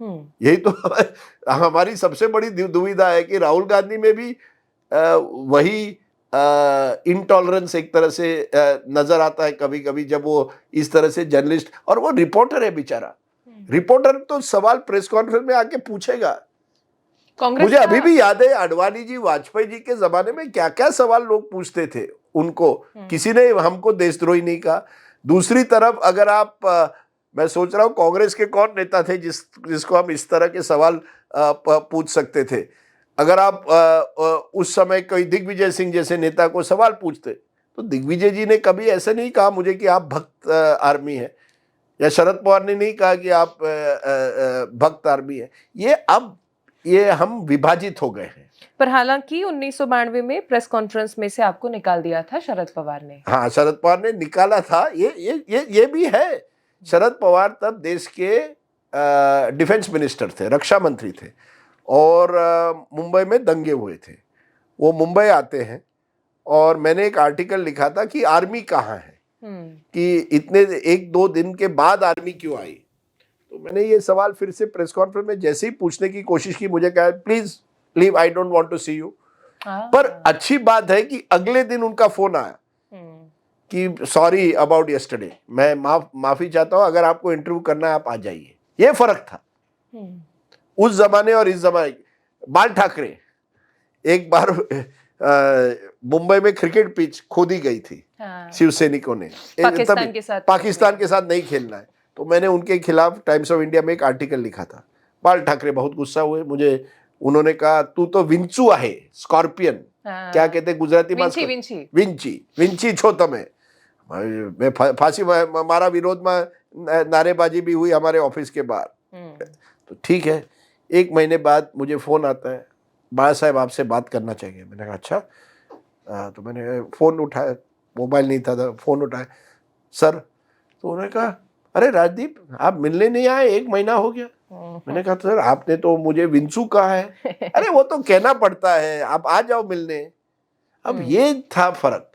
यही तो हमारी सबसे बड़ी दुविधा है कि राहुल गांधी में भी वही इनटॉलरेंस एक तरह से नजर आता है कभी कभी, जब वो इस तरह से जर्नलिस्ट, और वो रिपोर्टर है बेचारा, रिपोर्टर तो सवाल प्रेस कॉन्फ्रेंस में आके पूछेगा. मुझे अभी भी याद है आडवाणी जी, वाजपेयी जी के जमाने में क्या क्या सवाल लोग पूछते थे उनको, किसी ने हमको देशद्रोही नहीं कहा. दूसरी तरफ अगर आप मैं सोच रहा हूँ कांग्रेस के कौन नेता थे जिसको हम इस तरह के सवाल पूछ सकते थे. अगर आप उस समय कोई दिग्विजय सिंह जैसे नेता को सवाल पूछते, तो दिग्विजय जी ने कभी ऐसा नहीं कहा मुझे कि आप भक्त आर्मी है, या शरद पवार ने नहीं कहा कि आप भक्त आर्मी है. ये हम विभाजित हो गए हैं. पर हालांकि 1992 में प्रेस कॉन्फ्रेंस में से आपको निकाल दिया था शरद पवार ने. हाँ, शरद पवार ने निकाला था. ये भी है. शरद पवार तब देश के डिफेंस मिनिस्टर थे, रक्षा मंत्री थे, और मुंबई में दंगे हुए थे. वो मुंबई आते हैं और मैंने एक आर्टिकल लिखा था कि आर्मी कहाँ है, कि इतने 1-2 दिन के बाद आर्मी क्यों आई. तो मैंने ये सवाल फिर से प्रेस कॉन्फ्रेंस में जैसे ही पूछने की कोशिश की, मुझे कहा please leave, I don't want to see you. पर अच्छी बात है कि अगले दिन उनका फोन आया कि सॉरी अबाउट यस्टरडे, मैं माफी चाहता हूं, अगर आपको इंटरव्यू करना है आप आ जाइए. ये फर्क था उस जमाने और इस जमाने. बाल ठाकरे एक बार मुंबई में क्रिकेट पिच खोदी गई थी, शिव सैनिकों ने, पाकिस्तान के साथ नहीं खेलना है, तो मैंने उनके खिलाफ टाइम्स ऑफ इंडिया में एक आर्टिकल लिखा था. बाल ठाकरे बहुत गुस्सा हुए मुझे. उन्होंने कहा तू तो विंचू है, स्कॉर्पियन, क्या कहते गुजराती में, विंची छो तमे. मैं फांसी मारा विरोध में नारेबाजी भी हुई हमारे ऑफिस के बाहर. तो ठीक है, 1 महीने बाद मुझे फोन आता है, बाला साहब आपसे बात करना चाहिए. मैंने कहा अच्छा. तो मैंने फोन उठाया, मोबाइल नहीं था, फोन उठाया, सर. तो उन्होंने कहा अरे राजदीप आप मिलने नहीं आए, 1 महीना हो गया. मैंने कहा सर आपने तो मुझे विंचू कहा है. अरे वो तो कहना पड़ता है, आप आ जाओ मिलने. अब ये था फर्क.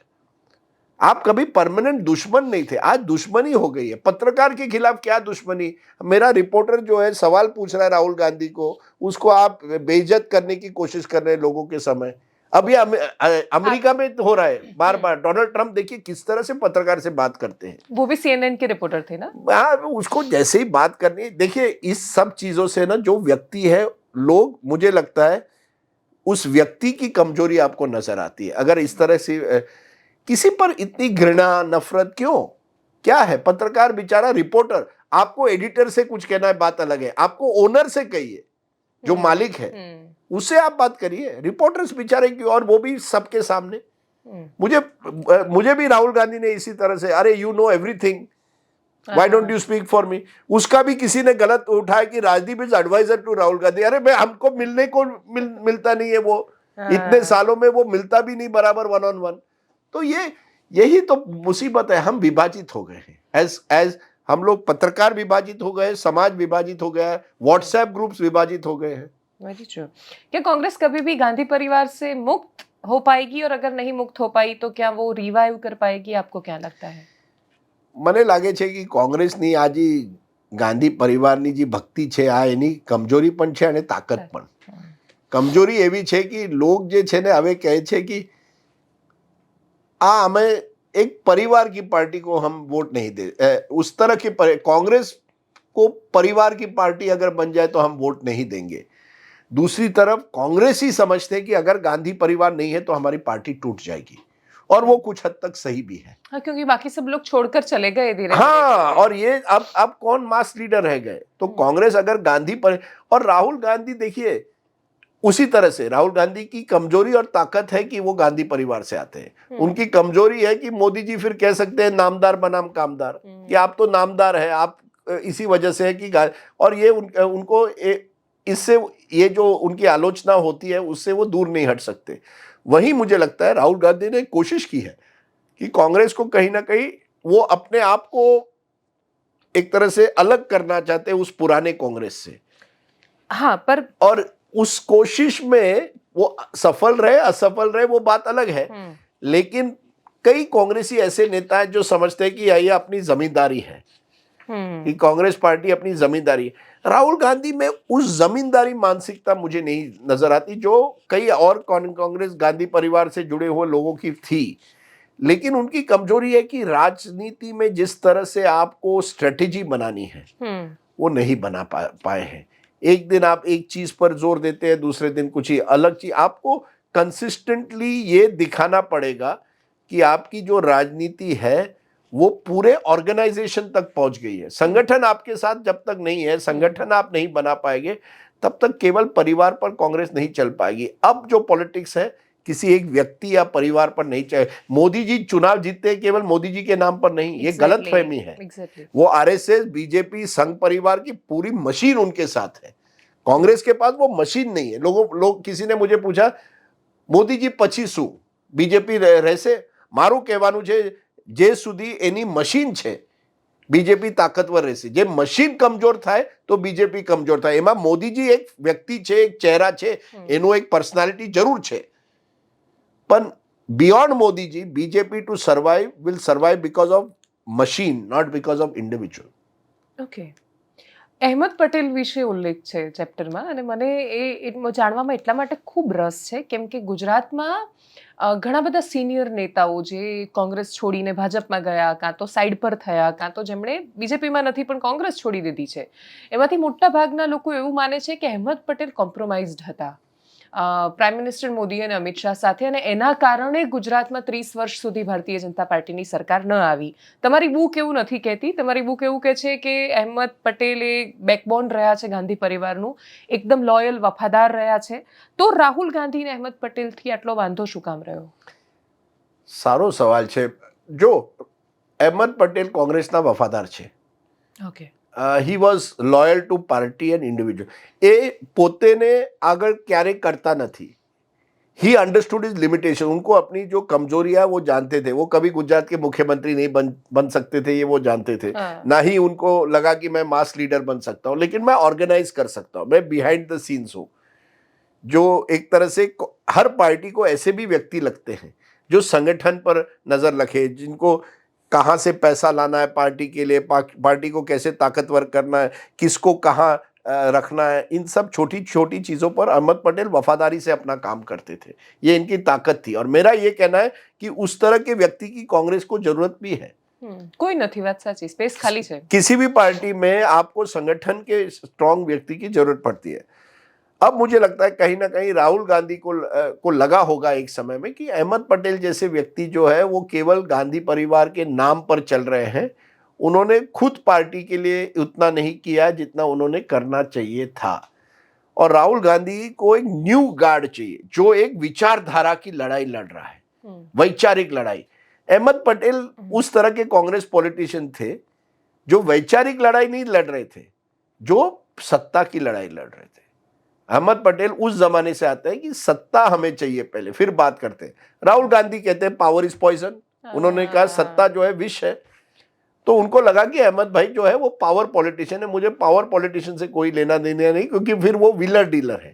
आप कभी परमानेंट दुश्मन नहीं थे, आज दुश्मनी हो गई है. पत्रकार के खिलाफ क्या दुश्मनी? मेरा रिपोर्टर जो है सवाल पूछ रहा है राहुल गांधी को, उसको आप बेइज्जत करने की कोशिश कर रहे हैं लोगों के समय. अब ये अमेरिका में हो रहा है बार बार. डोनाल्ड ट्रंप देखिए किस तरह से पत्रकार से बात करते हैं. वो भी CNN के रिपोर्टर थे ना. हाँ, उसको जैसे ही बात करनी है. देखिए इस सब चीजों से ना जो व्यक्ति है, लोग, मुझे लगता है उस व्यक्ति की कमजोरी आपको नजर आती है. अगर इस तरह से किसी पर इतनी घृणा, नफरत क्यों? क्या है? पत्रकार बेचारा, रिपोर्टर, आपको एडिटर से कुछ कहना है बात अलग है, आपको ओनर से कहिए, जो मालिक है उससे आप बात करिए. रिपोर्टर्स बेचारे क्यों, और वो भी सबके सामने. मुझे भी राहुल गांधी ने इसी तरह से, अरे you know everything, why don't you speak for me. उसका भी किसी ने गलत उठाया कि Rajdeep is adviser to Rahul Gandhi. अरे मैं, हमको मिलने को मिलता नहीं है, वो इतने सालों में वो मिलता भी नहीं बराबर 1-on-1. तो यही तो मुसीबत है. हम विभाजित हो गए हैं. एज हम लोग पत्रकार विभाजित हो गए, समाज विभाजित हो गया है, व्हाट्सएप ग्रुप्स विभाजित हो गए हैं. Very true. क्या कांग्रेस कभी भी गांधी परिवार से मुक्त हो पाएगी, और अगर नहीं मुक्त हो पाई तो क्या वो रिवाइव कर पाएगी? आपको क्या लगता है? મને લાગે છે કે કોંગ્રેસની આ જે ગાંધી પરિવારની જે ભક્તિ છે, આ એની કમજોરી પણ છે અને તાકાત પણ. કમજોરી એવી છે કે લોક જે છે ને હવે કહે છે કે આ અમે एक परिवार की पार्टी को हम वोट नहीं दे, उस तरह की कांग्रेस को परिवार की पार्टी अगर बन जाए तो हम वोट नहीं देंगे. दूसरी तरफ कांग्रेस ही समझते हैं कि अगर गांधी परिवार नहीं है तो हमारी पार्टी टूट जाएगी, और वो कुछ हद तक सही भी है। हाँ, क्योंकि बाकी सब लोग छोड़कर चले गए धीरे हाँ, और ये अब कौन मास लीडर रह गए? तो कांग्रेस अगर गांधी पर, और राहुल गांधी देखिए उसी तरह से, राहुल गांधी की कमजोरी और ताकत है कि वो गांधी परिवार से आते हैं। उनकी कमजोरी है कि मोदी जी फिर कह सकते हैं नामदार बनाम कामदार, कि आप तो नामदार है, आप इसी वजह से है कि और ये उनको इससे ये जो उनकी आलोचना होती है उससे वो दूर नहीं हट सकते। वही मुझे लगता है राहुल गांधी ने कोशिश की है कि कांग्रेस को कहीं ना कहीं वो अपने आप को एक तरह से अलग करना चाहते हैं उस पुराने कांग्रेस से। हाँ, पर और उस कोशिश में वो सफल रहे असफल रहे वो बात अलग है, लेकिन कई कांग्रेसी ऐसे नेता हैं जो समझते हैं कि ये अपनी जमींदारी है, कि कांग्रेस पार्टी अपनी जमींदारी है। राहुल गांधी में उस जमींदारी मानसिकता मुझे नहीं नजर आती जो कई और कांग्रेस गांधी परिवार से जुड़े हुए लोगों की थी। लेकिन उनकी कमजोरी है कि राजनीति में जिस तरह से आपको स्ट्रेटेजी बनानी है वो नहीं बना पाए हैं। एक दिन आप एक चीज पर जोर देते हैं, दूसरे दिन कुछ ही अलग चीज। आपको कंसिस्टेंटली ये दिखाना पड़ेगा कि आपकी जो राजनीति है वो पूरे ऑर्गेनाइजेशन तक पहुंच गई है। संगठन आपके साथ जब तक नहीं है, संगठन आप नहीं बना पाएंगे, तब तक केवल परिवार पर कांग्रेस नहीं चल पाएगी। अब जो पॉलिटिक्स है किसी एक व्यक्ति या परिवार पर नहीं चले। मोदी जी चुनाव जीतते हैं केवल मोदी जी के नाम पर नहीं, ये गलत फहमी है। वो आरएसएस, बीजेपी, संघ परिवार की पूरी मशीन उनके साथ है। कांग्रेस के पास वो मशीन नहीं है। लोग किसी ने मुझे पूछा मोदी जी પછી શું बीजेपी રહેશે? મારું કહેવાનું છે જે સુધી એની મશીન છે बीजेपी ताकतवर રહેશે। જે મશીન કમજોર થાય તો बीजेपी કમજોર થાય। એમાં મોદીજી એક વ્યક્તિ છે, એક ચહેરા છે, એનો એક પર્સનાલિટી જરૂર છે, પણ beyond Modiji BJP to survive will survive because of machine, not because of individual. Okay, Ahmed Patel વિશે ઉલ્લેખ છે ચેપ્ટરમાં, અને મને એ જાણવામાં એટલા માટે ખૂબ રસ છે કેમ કે ગુજરાતમાં ઘણા બધા સિનિયર નેતાઓ જે કોંગ્રેસ છોડીને ભાજપમાં ગયા, કાં તો સાઈડ પર થયા, કાં તો જેમણે બીજેપીમાં નથી પણ કોંગ્રેસ છોડી દીધી છે, એમાંથી મોટા ભાગના લોકો એવું માને છે કે અહેમદ પટેલ કોમ્પ્રોમાઇઝડ હતા પ્રાઇમ મિનિસ્ટર મોદી અને અમિત શાહ સાથે, અને એના કારણે ગુજરાતમાં 30 વર્ષ સુધી ભારતીય જનતા પાર્ટીની સરકાર ન આવી. તમારી બુક એવું નથી કહેતી. તમારી બુક એવું કહે છે કે અહેમદ પટેલ એ બેકબોન રહ્યા છે ગાંધી પરિવારનું, એકદમ લોયલ વફાદાર રહ્યા છે. તો રાહુલ ગાંધીને અહેમદ પટેલથી આટલો વાંધો શું કામ રહ્યો? સારો સવાલ છે। જો અહેમદ પટેલ કોંગ્રેસના વફાદાર છે, okay, he was loyal to party and individual. એ પોતેને આગળ ક્યારેય કરતા નથી। He understood is limitation. उनको अपनी जो कमजोरी है वो जानते थे। वो कभी गुजरात के मुख्यमंत्री नहीं बन सकते थे, ये वो जानते थे। ना ही उनको लगा कि मैं मास लीडर बन सकता हूँ, लेकिन मैं ऑर्गेनाइज कर सकता हूँ, मैं बिहाइंड द सीन्स हूँ। जो एक तरह से हर पार्टी को ऐसे भी व्यक्ति लगते हैं जो संगठन पर नजर रखे, जिनको कहाँ से पैसा लाना है पार्टी के लिए, पार्टी को कैसे ताकतवर करना है, किसको कहाँ रखना है, इन सब छोटी छोटी चीज़ों पर अहमद पटेल वफादारी से अपना काम करते थे। ये इनकी ताकत थी, और मेरा ये कहना है कि उस तरह के व्यक्ति की कांग्रेस को जरूरत भी है। कोई नहीं, बात साची, स्पेस खाली है। किसी भी पार्टी में आपको संगठन के स्ट्रॉन्ग व्यक्ति की जरूरत पड़ती है। अब मुझे लगता है कहीं ना कहीं राहुल गांधी को लगा होगा एक समय में कि अहमद पटेल जैसे व्यक्ति जो है वो केवल गांधी परिवार के नाम पर चल रहे हैं। उन्होंने खुद पार्टी के लिए उतना नहीं किया जितना उन्होंने करना चाहिए था। और राहुल गांधी को एक न्यू गार्ड चाहिए जो एक विचारधारा की लड़ाई लड़ रहा है, वैचारिक लड़ाई। अहमद पटेल उस तरह के कांग्रेस पॉलिटिशियन थे जो वैचारिक लड़ाई नहीं लड़ रहे थे, जो सत्ता की लड़ाई लड़ रहे थे। अहमद पटेल उस जमाने से आते हैं कि सत्ता हमें चाहिए पहले, फिर बात करते हैं। राहुल गांधी कहते हैं पावर इज पॉइजन। उन्होंने कहा सत्ता जो है विष है। तो उनको लगा कि अहमद भाई जो है वो पावर पॉलिटिशियन है, मुझे पावर पॉलिटिशियन से कोई लेना देना नहीं, क्योंकि फिर वो व्हीलर डीलर है।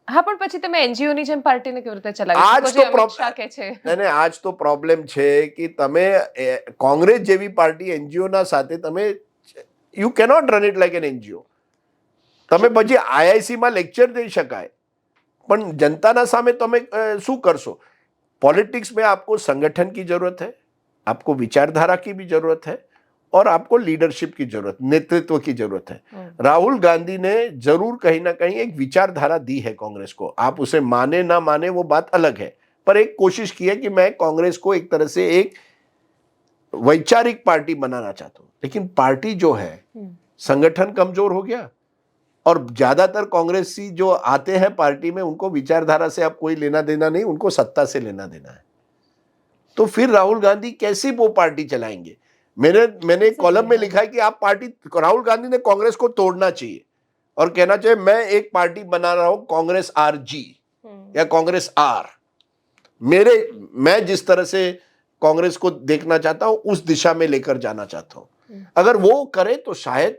હા, પણ પછી તમે એનજીઓ ની જેમ પાર્ટીને કેવી રીતે ચલાવી શકો છો? અમિત શાહ કહે છે નહીં, આજ તો પ્રોબ્લેમ છે કે તમે કોંગ્રેસ જેવી પાર્ટી એનજીઓ ના સાથે તમે you cannot run it like an NGO. તમે પછી આઈઆઈસી માં લેક્ચર દઈ શકાય, પણ જનતાના સામે તમે શું કરશો? पॉलिटिक्स में आपको संगठन की जरूरत है, आपको विचारधारा की भी जरूरत है, और आपको लीडरशिप की जरूरत, नेतृत्व की जरूरत है। राहुल गांधी ने जरूर कहीं ना कहीं एक विचारधारा दी है कांग्रेस को, आप उसे माने ना माने वो बात अलग है, पर एक कोशिश की है कि मैं कांग्रेस को एक तरह से एक वैचारिक पार्टी बनाना चाहता हूं। लेकिन पार्टी जो है, संगठन कमजोर हो गया और ज्यादातर कांग्रेसी जो आते हैं पार्टी में उनको विचारधारा से अब कोई लेना देना नहीं, उनको सत्ता से लेना देना है। तो फिर राहुल गांधी कैसी वो पार्टी चलाएंगे? मैंने एक कॉलम में लिखा है कि आप पार्टी, राहुल गांधी ने कांग्रेस को तोड़ना चाहिए और कहना चाहिए मैं एक पार्टी बना रहा हूं कांग्रेस आरजी या कांग्रेस आर। मैं जिस तरह से कांग्रेस को देखना चाहता हूं उस दिशा में लेकर जाना चाहता हूं। अगर वो करे तो शायद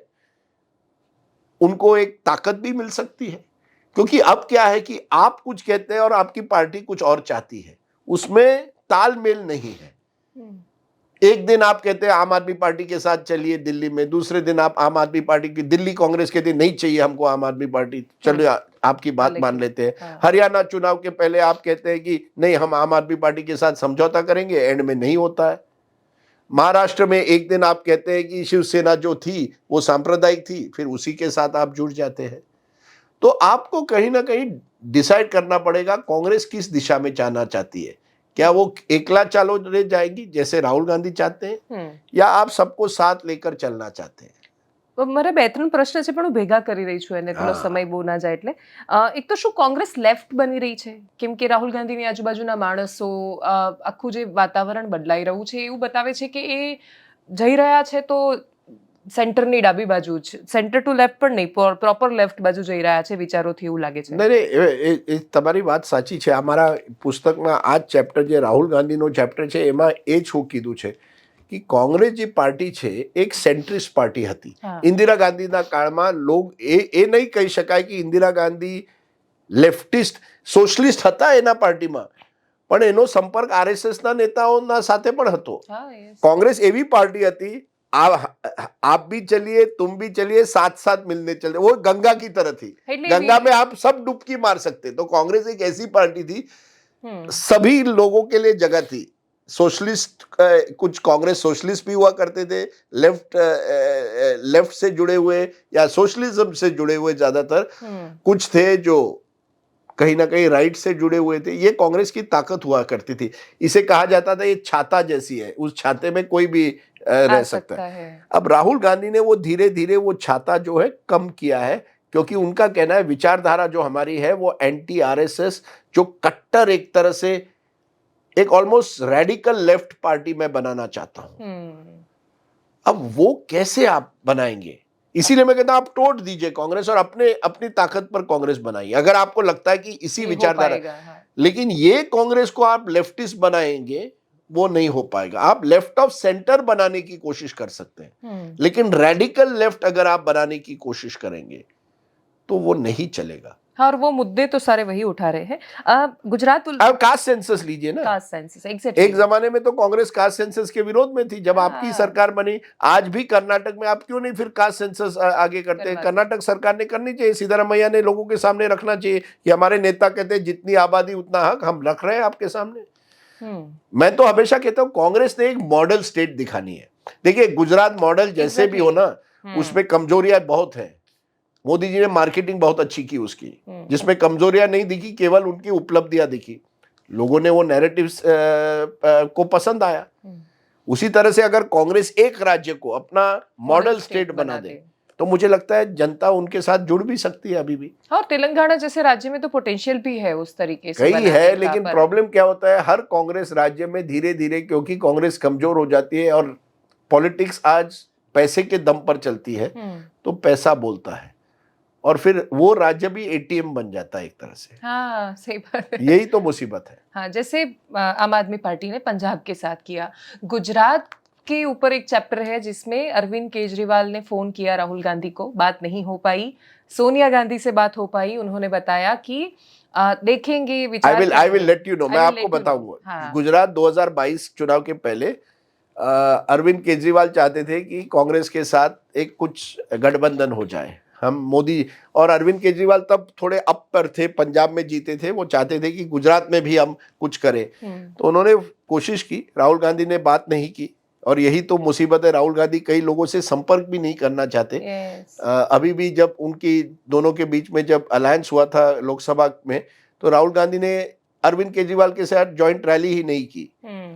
उनको एक ताकत भी मिल सकती है, क्योंकि अब क्या है कि आप कुछ कहते हैं और आपकी पार्टी कुछ और चाहती है, उसमें तालमेल नहीं है। एक दिन आप कहते हैं आम आदमी पार्टी के साथ चलिए दिल्ली में, दूसरे दिन आप आम आदमी पार्टी की, दिल्ली कांग्रेस कहती है नहीं चाहिए हमको आम आदमी पार्टी, चलो आपकी बात मान लेते हैं। हरियाणा चुनाव के पहले आप कहते हैं कि नहीं हम आम आदमी पार्टी के साथ समझौता करेंगे, एंड में नहीं होता है। महाराष्ट्र में एक दिन आप कहते हैं कि शिवसेना जो थी वो सांप्रदायिक थी, फिर उसी के साथ आप जुड़ जाते हैं। तो आपको कहीं ना कहीं डिसाइड करना पड़ेगा कांग्रेस किस दिशा में जाना चाहती है। क्या वो एकला चालो ले जाएगी जैसे राहुल गांधी चाहते हैं, या आप सबको साथ लेकर चलना चाहते हैं? મારે બે ત્રણ પ્રશ્ન છે પણ હું ભેગા કરી રહી છું એને પેલો સમય બહુ ના જાય એટલે એક તો શું કોંગ્રેસ લેફ્ટ બની રહી છે? કેમ કે રાહુલ ગાંધીની આજુબાજુના માણસો આખું જે વાતાવરણ બદલાઈ રહ્યું છે એવું બતાવે છે કે એ જઈ રહ્યા છે તો સેન્ટરની ડાબી બાજુ જ, સેન્ટર ટુ લેફ્ટ પણ નહીં, પ્રોપર લેફ્ટ બાજુ જઈ રહ્યા છે વિચારોથી એવું લાગે છે. નહીં, તમારી વાત સાચી છે. અમારા પુસ્તકમાં આ જ ચેપ્ટર જે રાહુલ ગાંધીનો ચેપ્ટર છે એમાં એ જ હું કીધું છે कि कांग्रेस जी पार्टी छे एक सेंट्रिस्ट पार्टी हती। इंदिरा गांधी ना काल में लोग ए नहीं कही शकाय कि इंदिरा गांधी लेफ्टिस्ट सोशलिस्ट हता एना पार्टी में, पण एनो संपर्क आरएसएस ना नेताओं साथे पण हतो। कांग्रेस एवी पार्टी हती, आप भी चलिए तुम भी चलिए, साथ साथ मिलने चलते, वो गंगा की तरह थी, गंगा में आप सब डुबकी मार सकते। तो कांग्रेस एक ऐसी पार्टी थी, सभी लोगों के लिए जगह थी। सोशलिस्ट, कुछ कांग्रेस सोशलिस्ट भी हुआ करते थे, लेफ्ट से जुड़े हुए या सोशलिज्म से जुड़े हुए ज्यादातर, कुछ थे जो कहीं ना कहीं राइट से जुड़े हुए थे। ये कांग्रेस की ताकत हुआ करती थी। इसे कहा जाता था ये छाता जैसी है, उस छाते में कोई भी रह सकता है। अब राहुल गांधी ने वो धीरे धीरे वो छाता जो है कम किया है, क्योंकि उनका कहना है विचारधारा जो हमारी है वो एंटी आरएसएस, जो कट्टर एक तरह से एक ऑलमोस्ट रेडिकल लेफ्ट पार्टी में बनाना चाहता हूं। अब वो कैसे आप बनाएंगे? इसीलिए मैं कहता हूं आप तोड़ दीजिए कांग्रेस और अपनी ताकत पर कांग्रेस बनाइए, अगर आपको लगता है कि इसी विचारधारा। लेकिन ये कांग्रेस को आप लेफ्टिस्ट बनाएंगे वो नहीं हो पाएगा। आप लेफ्ट ऑफ सेंटर बनाने की कोशिश कर सकते हैं, लेकिन रेडिकल लेफ्ट अगर आप बनाने की कोशिश करेंगे तो वो नहीं चलेगा। हाँ, और वो मुद्दे तो सारे वही उठा रहे हैं। गुजरात, अब कास्ट सेंसस लीजिए ना, कास्ट सेंसस एग्जैक्टली। एक जमाने में तो कांग्रेस कास्ट सेंसस के विरोध में थी, जब आपकी सरकार बनी। आज भी कर्नाटक में आप क्यों नहीं फिर कास्ट सेंसस आगे करते हैं? कर्नाटक सरकार ने करनी चाहिए, सिद्धारमैया ने लोगों के सामने रखना चाहिए कि हमारे नेता कहते हैं जितनी आबादी उतना हक, हम रख रहे हैं आपके सामने। मैं तो हमेशा कहता हूँ कांग्रेस ने एक मॉडल स्टेट दिखानी है। देखिए गुजरात मॉडल जैसे भी हो ना, उसमें कमजोरियां बहुत है। मोदी जी ने मार्केटिंग बहुत अच्छी की उसकी, जिसमें कमजोरियां नहीं दिखी, केवल उनकी उपलब्धियां दिखी। लोगों ने वो नैरेटिव्स को पसंद आया। उसी तरह से अगर कांग्रेस एक राज्य को अपना मॉडल स्टेट बना दे तो मुझे लगता है जनता उनके साथ जुड़ भी सकती है अभी भी। और तेलंगाना जैसे राज्य में तो पोटेंशियल भी है उस तरीके से कई है, लेकिन प्रॉब्लम क्या होता है, हर कांग्रेस राज्य में धीरे धीरे, क्योंकि कांग्रेस कमजोर हो जाती है और पॉलिटिक्स आज पैसे के दम पर चलती है, तो पैसा बोलता है और फिर वो राज्य भी एटीएम बन जाता है एक तरह से। हाँ, सही बात है। यही तो मुसीबत है। हाँ, जैसे आम आदमी पार्टी ने पंजाब के साथ किया, गुजरात के ऊपर एक चैप्टर है जिसमें अरविंद केजरीवाल ने फोन किया राहुल गांधी को, बात नहीं हो पाई, सोनिया गांधी से बात हो पाई, उन्होंने बताया कि देखेंगे, विचार। I will let you know, मैं आपको बताऊंगा। गुजरात 2022 चुनाव के पहले अरविंद केजरीवाल चाहते थे कि कांग्रेस के साथ एक कुछ गठबंधन हो जाए। हम मोदी और अरविंद केजरीवाल तब थोड़े अप पर थे, पंजाब में जीते थे, वो चाहते थे कि गुजरात में भी हम कुछ करें। तो उन्होंने कोशिश की, राहुल गांधी ने बात नहीं की, और यही तो मुसीबत है, राहुल गांधी कई लोगों से संपर्क भी नहीं करना चाहते। Yes. अभी भी जब उनकी दोनों के बीच में जब अलायंस हुआ था लोकसभा में, तो राहुल गांधी ने अरविंद केजरीवाल के साथ जॉइंट रैली ही नहीं की।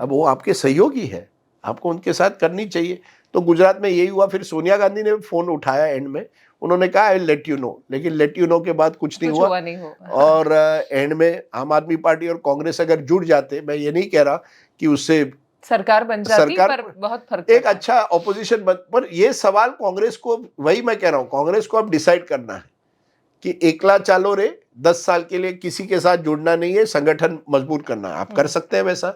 अब वो आपके सहयोगी है, आपको उनके साथ करनी चाहिए। तो गुजरात में यही हुआ। फिर सोनिया गांधी ने फोन उठाया एंड में, उन्होंने कहा आई लेट यू नो, लेकिन लेट यू नो के बाद कुछ नहीं हुआ। और एंड में आम आदमी पार्टी और कांग्रेस अगर जुड़ जाते, मैं ये नहीं कह रहा कि उससे सरकार बन जाती, पर बहुत फर्क एक अच्छा ऑपोजिशन पर ये सवाल कांग्रेस को, वही मैं कह रहा हूं, कांग्रेस को अब डिसाइड करना है कि एकला चालो रे, 10 साल के लिए किसी के साथ जुड़ना नहीं है, संगठन मजबूत करना है। आप कर सकते हैं वैसा,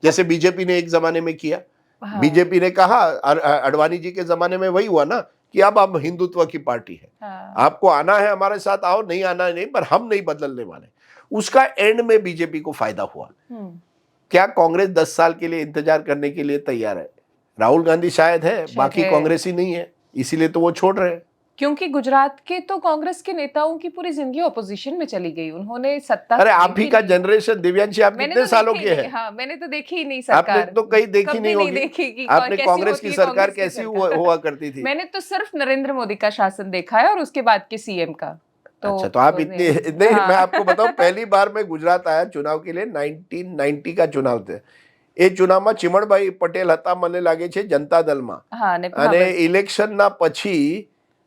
जैसे बीजेपी ने एक जमाने में किया। बीजेपी ने कहा, अडवाणी जी के जमाने में वही हुआ ना, कि अब हम हिंदुत्व की पार्टी है, आपको आना है हमारे साथ आओ, नहीं आना है नहीं, पर हम नहीं बदलने वाले। उसका एंड में बीजेपी को फायदा हुआ। क्या कांग्रेस 10 साल के लिए इंतजार करने के लिए तैयार है? राहुल गांधी शायद है, बाकी कांग्रेसी नहीं है, इसीलिए तो वो छोड़ रहे हैं। क्योंकि गुजरात के तो कांग्रेस के नेताओं की पूरी जिंदगी ऑपोजिशन में चली गई, उन्होंने सत्ता, अरे आप ही का जनरेशन, दिव्यांशी आप कितने सालों के हैं? हाँ, मैंने तो देखी ही नहीं सरकार। आपने तो कहीं देखी नहीं होगी। आपने कांग्रेस की सरकार कैसी हुआ करती थी? मैंने तो सिर्फ नरेंद्र मोदी का शासन देखा है और उसके बाद के सीएम का। अच्छा, तो आप इतने नहीं, मैं आपको बताऊं, पहली बार मैं गुजरात आया चुनाव के लिए 1990 का चुनाव थे। એ ચુનાવમાં ચિમણભાઈ પટેલ હતા, મને લાગે છે જનતા દળમાં, અને ઇલેક્શનના પછી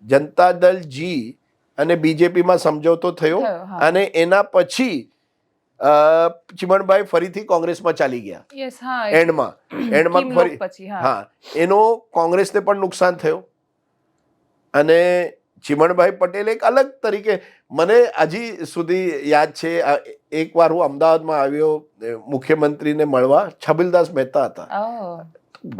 જનતા દળ જી અને બીજેપીમાં સમજોતો થયો, અને એના પછી ચિમણભાઈ ફરીથી કોંગ્રેસમાં ચાલી ગયા એન્ડમાં ફરી, હા, એનો કોંગ્રેસને પણ નુકસાન થયો। અને ચિમણભાઈ પટેલ એક અલગ તરીકે, મને હજી સુધી યાદ છે, એક વાર હું અમદાવાદમાં આવ્યો મુખ્યમંત્રીને મળવા, છબીલદાસ મહેતા હતા।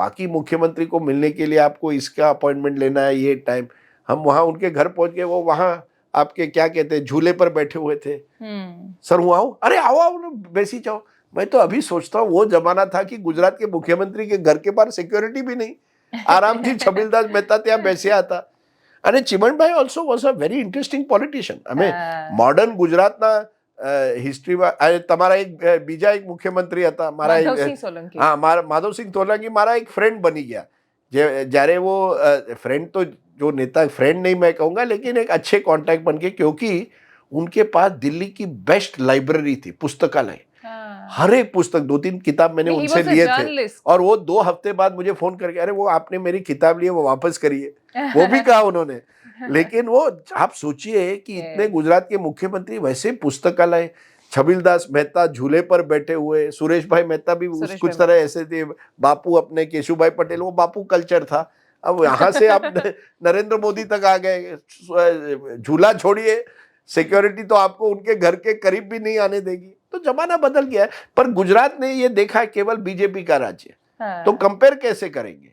बाकी मुख्यमंत्री को मिलने के लिए आपको इसका अपॉइंटमेंट लेना है, ये टाइम, हम वहां उनके घर पहुंच गए, वो वहां आपके क्या कहते हैं, झूले पर बैठे हुए थे। सर हूँ आऊं? अरे आओ आओ, बैसी जाओ। मैं तो अभी सोचता हूँ वो जमाना था कि गुजरात के मुख्यमंत्री के घर के बाहर सिक्योरिटी भी नहीं, आराम थी छबीलदास मेहता ત્યાં બેસ્યા હતા। અને Chimanbhai also was a very interesting politician. અમે મોડર્ન ગુજરાતના હિસ્ટ્રીમાં તમારા એક બીજા એક મુખ્યમંત્રી હતા, મારા હા, માધવસિંહ સોલંકી મારા એક ફ્રેન્ડ બની ગયા। જ્યારે वो फ्रेंड तो जो नेता, फ्रेंड नहीं मैं कहूँगा, लेकिन एक अच्छे कॉन्टैक्ट बन गए, क्योंकि उनके पास दिल्ली की बेस्ट लाइब्रेरी थी, पुस्तकालय। हर एक पुस्तक, 2-3 किताब मैंने उनसे लिए थे, और वो 2 हफ्ते बाद मुझे फोन करके, अरे वो आपने मेरी किताब ली है, वो वापस करिए, वो भी कहा उन्होंने। लेकिन वो आप सोचिए कि इतने गुजरात के मुख्यमंत्री, वैसे पुस्तकालय, छबीलदास मेहता झूले पर बैठे हुए, सुरेश भाई मेहता भी कुछ तरह ऐसे थे, बापू अपने केशुभाई पटेल, वो बापू कल्चर था। अब यहाँ से आप नरेंद्र मोदी तक आ गए, झूला छोड़िए, सिक्योरिटी तो आपको उनके घर के करीब भी नहीं आने देगी। तो जमाना बदल गया है। पर गुजरात ने ये देखा है केवल बीजेपी का राज्य, तो कंपेयर कैसे करेंगे?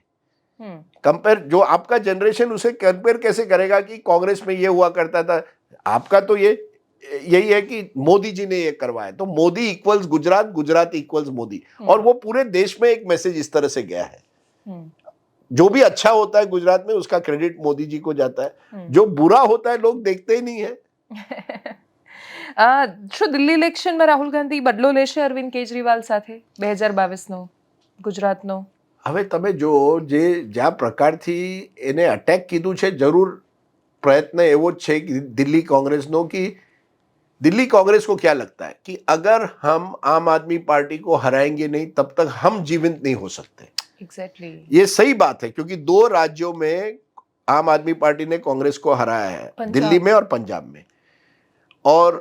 कंपेयर, जो आपका जनरेशन उसे कंपेयर कैसे करेगा कि कांग्रेस में ये हुआ करता था? आपका तो यही है कि मोदी जी ने ये करवाया, तो मोदी इक्वल्स गुजरात, गुजरात इक्वल्स मोदी, और वो पूरे देश में एक मैसेज इस तरह से गया है। जो भी अच्छा होता है गुजरात में, उसका क्रेडिट मोदी जी को जाता है, जो बुरा होता है लोग देखते ही नहीं है। શું દિલ્હી ઇલેક્શનમાં રાહુલ ગાંધી બદલો લેશે અરવિંદ કેજરીવાલ સાથે 2022નો ગુજરાતનો? હવે તમે જો જ્યાં પ્રકારથી એને અટેક કીધું છે, જરૂર પ્રયત્ન એવો જ છે કે દિલ્હી કોંગ્રેસનો, कि दिल्ली कांग्रेस को क्या लगता है कि अगर हम आम आदमी पार्टी को हराएंगे नहीं, तब तक हम जीवित नहीं हो सकते। Exactly. ये सही बात है, क्योंकि 2 राज्यों में आम आदमी पार्टी ने कांग्रेस को हराया है, दिल्ली में और पंजाब में, और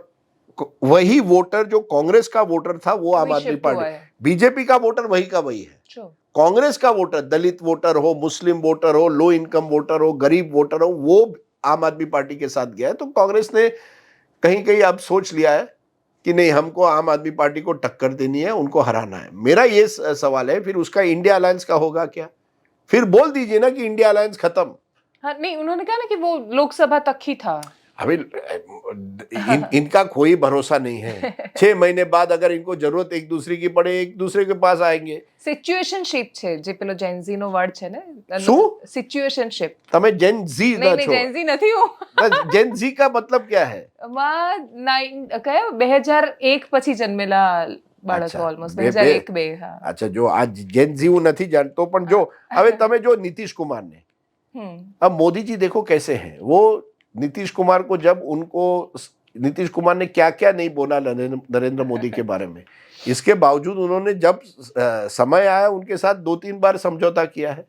वही वोटर जो कांग्रेस का वोटर था वो आम आदमी पार्टी, बीजेपी का वोटर वही का वही है। कांग्रेस का वोटर, दलित वोटर हो, मुस्लिम वोटर हो, लो इनकम वोटर हो, गरीब वोटर हो, वो आम आदमी पार्टी के साथ गया है। तो कांग्रेस ने कहीं कहीं अब सोच लिया है कि नहीं, हमको आम आदमी पार्टी को टक्कर देनी है, उनको हराना है। मेरा ये सवाल है, फिर उसका इंडिया अलायंस का होगा क्या? फिर बोल दीजिए ना कि इंडिया अलायंस खत्म। हाँ, नहीं, उन्होंने कहा ना कि वो लोकसभा तक ही था। अभी इनका कोई भरोसा नहीं है। 6 महीने बाद अगर इनको जरूरत एक दूसरे की पड़े, एक दूसरे के पास आएंगे। સિચ્યુએશનશિપ છે, જે પેલો જેનઝી નો વર્ડ છે ને, શું સિચ્યુએશનશિપ? તમે જેન ઝી ના છો? નહીં, જેનઝી નથી હું। જેન ઝી का मतलब क्या है? માં 2001 પછી જન્મેલા બાળકો ઓલમોસ્ટ બે- 2001 બે હા અચ્છા, જો આ જેન ઝી હું નથી जानतो પણ જો હવે તમે જો नीतीश कुमार ने, अब मोदी जी देखो कैसे हैं, वो नीतीश कुमार को जब उनको नीतीश कुमार ने क्या क्या नहीं बोला नरेंद्र मोदी के बारे में, इसके बावजूद उन्होंने जब समय आया उनके साथ 2-3 बार समझौता किया है।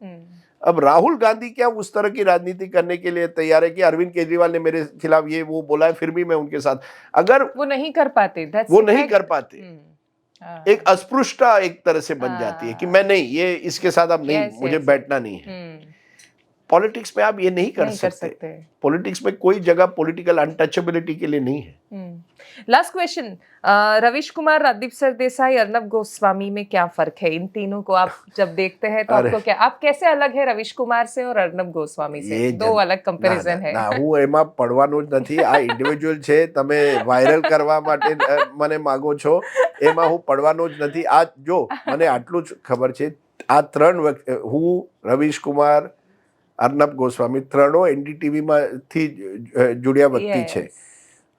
अब राहुल गांधी क्या उस तरह की राजनीति करने के लिए तैयार है कि अरविंद केजरीवाल ने मेरे खिलाफ ये वो बोला है फिर भी मैं उनके साथ, अगर वो नहीं कर पाते, that's वो the नहीं fact. कर पाते, एक अस्पृष्टता एक तरह से बन जाती है कि मैं नहीं, ये इसके साथ अब नहीं, Yes, मुझे yes, बैठना नहीं है। पॉलिटिक्स में आप ये नहीं कर सकते। पॉलिटिक्स में कोई जगह पॉलिटिकल अनटचेबिलिटी के लिए नहीं है। लास्ट क्वेश्चन, रवीश कुमार, राजदीप सरदेसाई, अर्नब गोस्वामी में क्या फर्क है? इन तीनों को आप जब देखते हैं तो आपको क्या, आप कैसे अलग है रवीश कुमार से और अर्नब गोस्वामी से? दो अलग कंपेरिजन है। ના હું એમાં પડવાનો જ નથી, આ ઇન્ડિવિડ્યુઅલ છે, તમે વાયરલ કરવા માટે મને માગો છો, એમાં હું પડવાનો જ નથી। આ જો મને આટલું જ ખબર છે, આ ત્રણ વ્યક્તિ, હું, રવીશ કુમાર, અર્નબ ગોસ્વામી, ત્રણો એનડીટીવીમાંથી જોડ્યા વ્યક્તિ છે।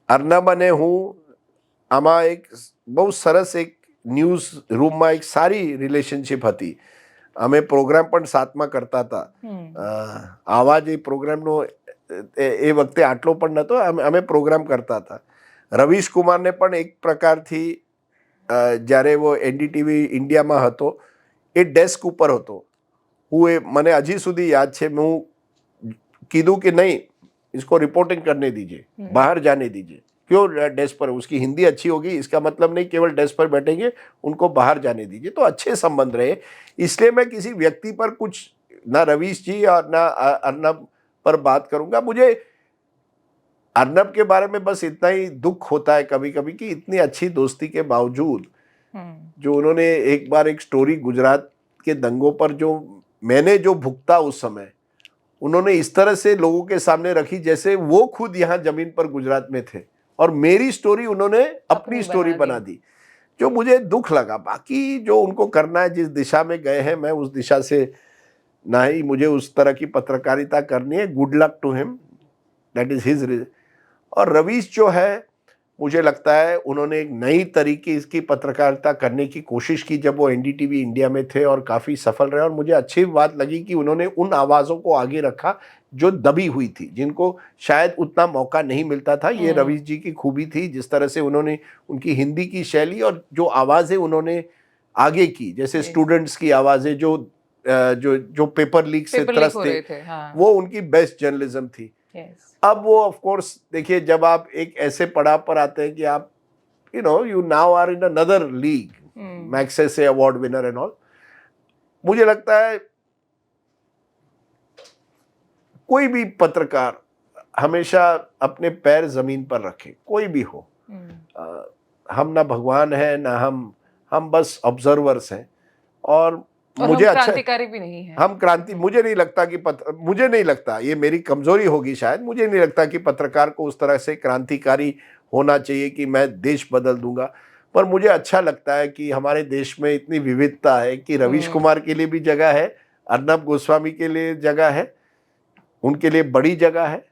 અર્નબ અને હું આમાં એક બહુ સરસ એક ન્યૂઝ રૂમમાં એક સારી રિલેશનશિપ હતી। અમે પ્રોગ્રામ પણ સાથમાં કરતા હતા। આવાજ એ પ્રોગ્રામનો એ વખતે આટલો પણ નહોતો, અમે પ્રોગ્રામ કરતા હતા। રવીશ કુમારને પણ એક પ્રકારથી જ્યારે वो એનડીટીવી ઇન્ડિયામાં હતો એ ડેસ્ક ઉપર હતો। હું એ મને હજી સુધી યાદ છે, હું કીધું कि नहीं इसको रिपोर्टिंग करने दीजिए, बाहर जाने दीजिए। क्यों डेस्क पर, उसकी हिंदी अच्छी होगी इसका मतलब नहीं केवल डेस्क पर बैठेंगे, उनको बाहर जाने दीजिए। तो अच्छे संबंध रहे, इसलिए मैं किसी व्यक्ति पर कुछ ना रवीश जी और ना अर्नब पर बात करूंगा। मुझे अर्नब के बारे में बस इतना ही दुख होता है कभी कभी कि इतनी अच्छी दोस्ती के बावजूद जो उन्होंने एक बार एक स्टोरी गुजरात के दंगों पर जो मैंने जो भुगता उस समय, उन्होंने इस तरह से लोगों के सामने रखी जैसे वो खुद यहाँ जमीन पर गुजरात में थे और मेरी स्टोरी उन्होंने अपनी स्टोरी बना दी, जो मुझे दुख लगा। बाकी जो उनको करना है, जिस दिशा में गए हैं, मैं उस दिशा से ना ही मुझे उस तरह की पत्रकारिता करनी है। Good luck to him, that is his. और रवीश जो है, मुझे लगता है उन्होंने एक नई तरीके की पत्रकारिता करने की कोशिश की जब वो एनडीटीवी इंडिया में थे और काफ़ी सफल रहे। और मुझे अच्छी बात लगी कि उन्होंने उन आवाज़ों को आगे रखा जो दबी हुई थी, जिनको शायद उतना मौका नहीं मिलता था। ये रवीश जी की खूबी थी, जिस तरह से उन्होंने उनकी हिंदी की शैली और जो आवाज़ें उन्होंने आगे की, जैसे स्टूडेंट्स की आवाज़ें जो जो जो पेपर लीक से त्रस्त थे, वो उनकी बेस्ट जर्नलिज्म थी। अब वो ऑफ कोर्स देखिए, जब आप एक ऐसे पड़ाव पर आते हैं कि आप you now are in another league, Magsaysay award winner and all, मुझे लगता है कोई भी पत्रकार हमेशा अपने पैर जमीन पर रखे, कोई भी हो। हम ना भगवान है ना हम बस ऑब्जर्वर्स हैं। और मुझे हम क्रांतिकारी भी नहीं है। हम क्रांति, मुझे नहीं लगता कि मुझे नहीं लगता, ये मेरी कमजोरी होगी शायद, मुझे नहीं लगता कि पत्रकार को उस तरह से क्रांतिकारी होना चाहिए कि मैं देश बदल दूंगा। पर मुझे अच्छा लगता है कि हमारे देश में इतनी विविधता है कि रवीश कुमार के लिए भी जगह है, अर्नब गोस्वामी के लिए जगह है, उनके लिए बड़ी जगह है।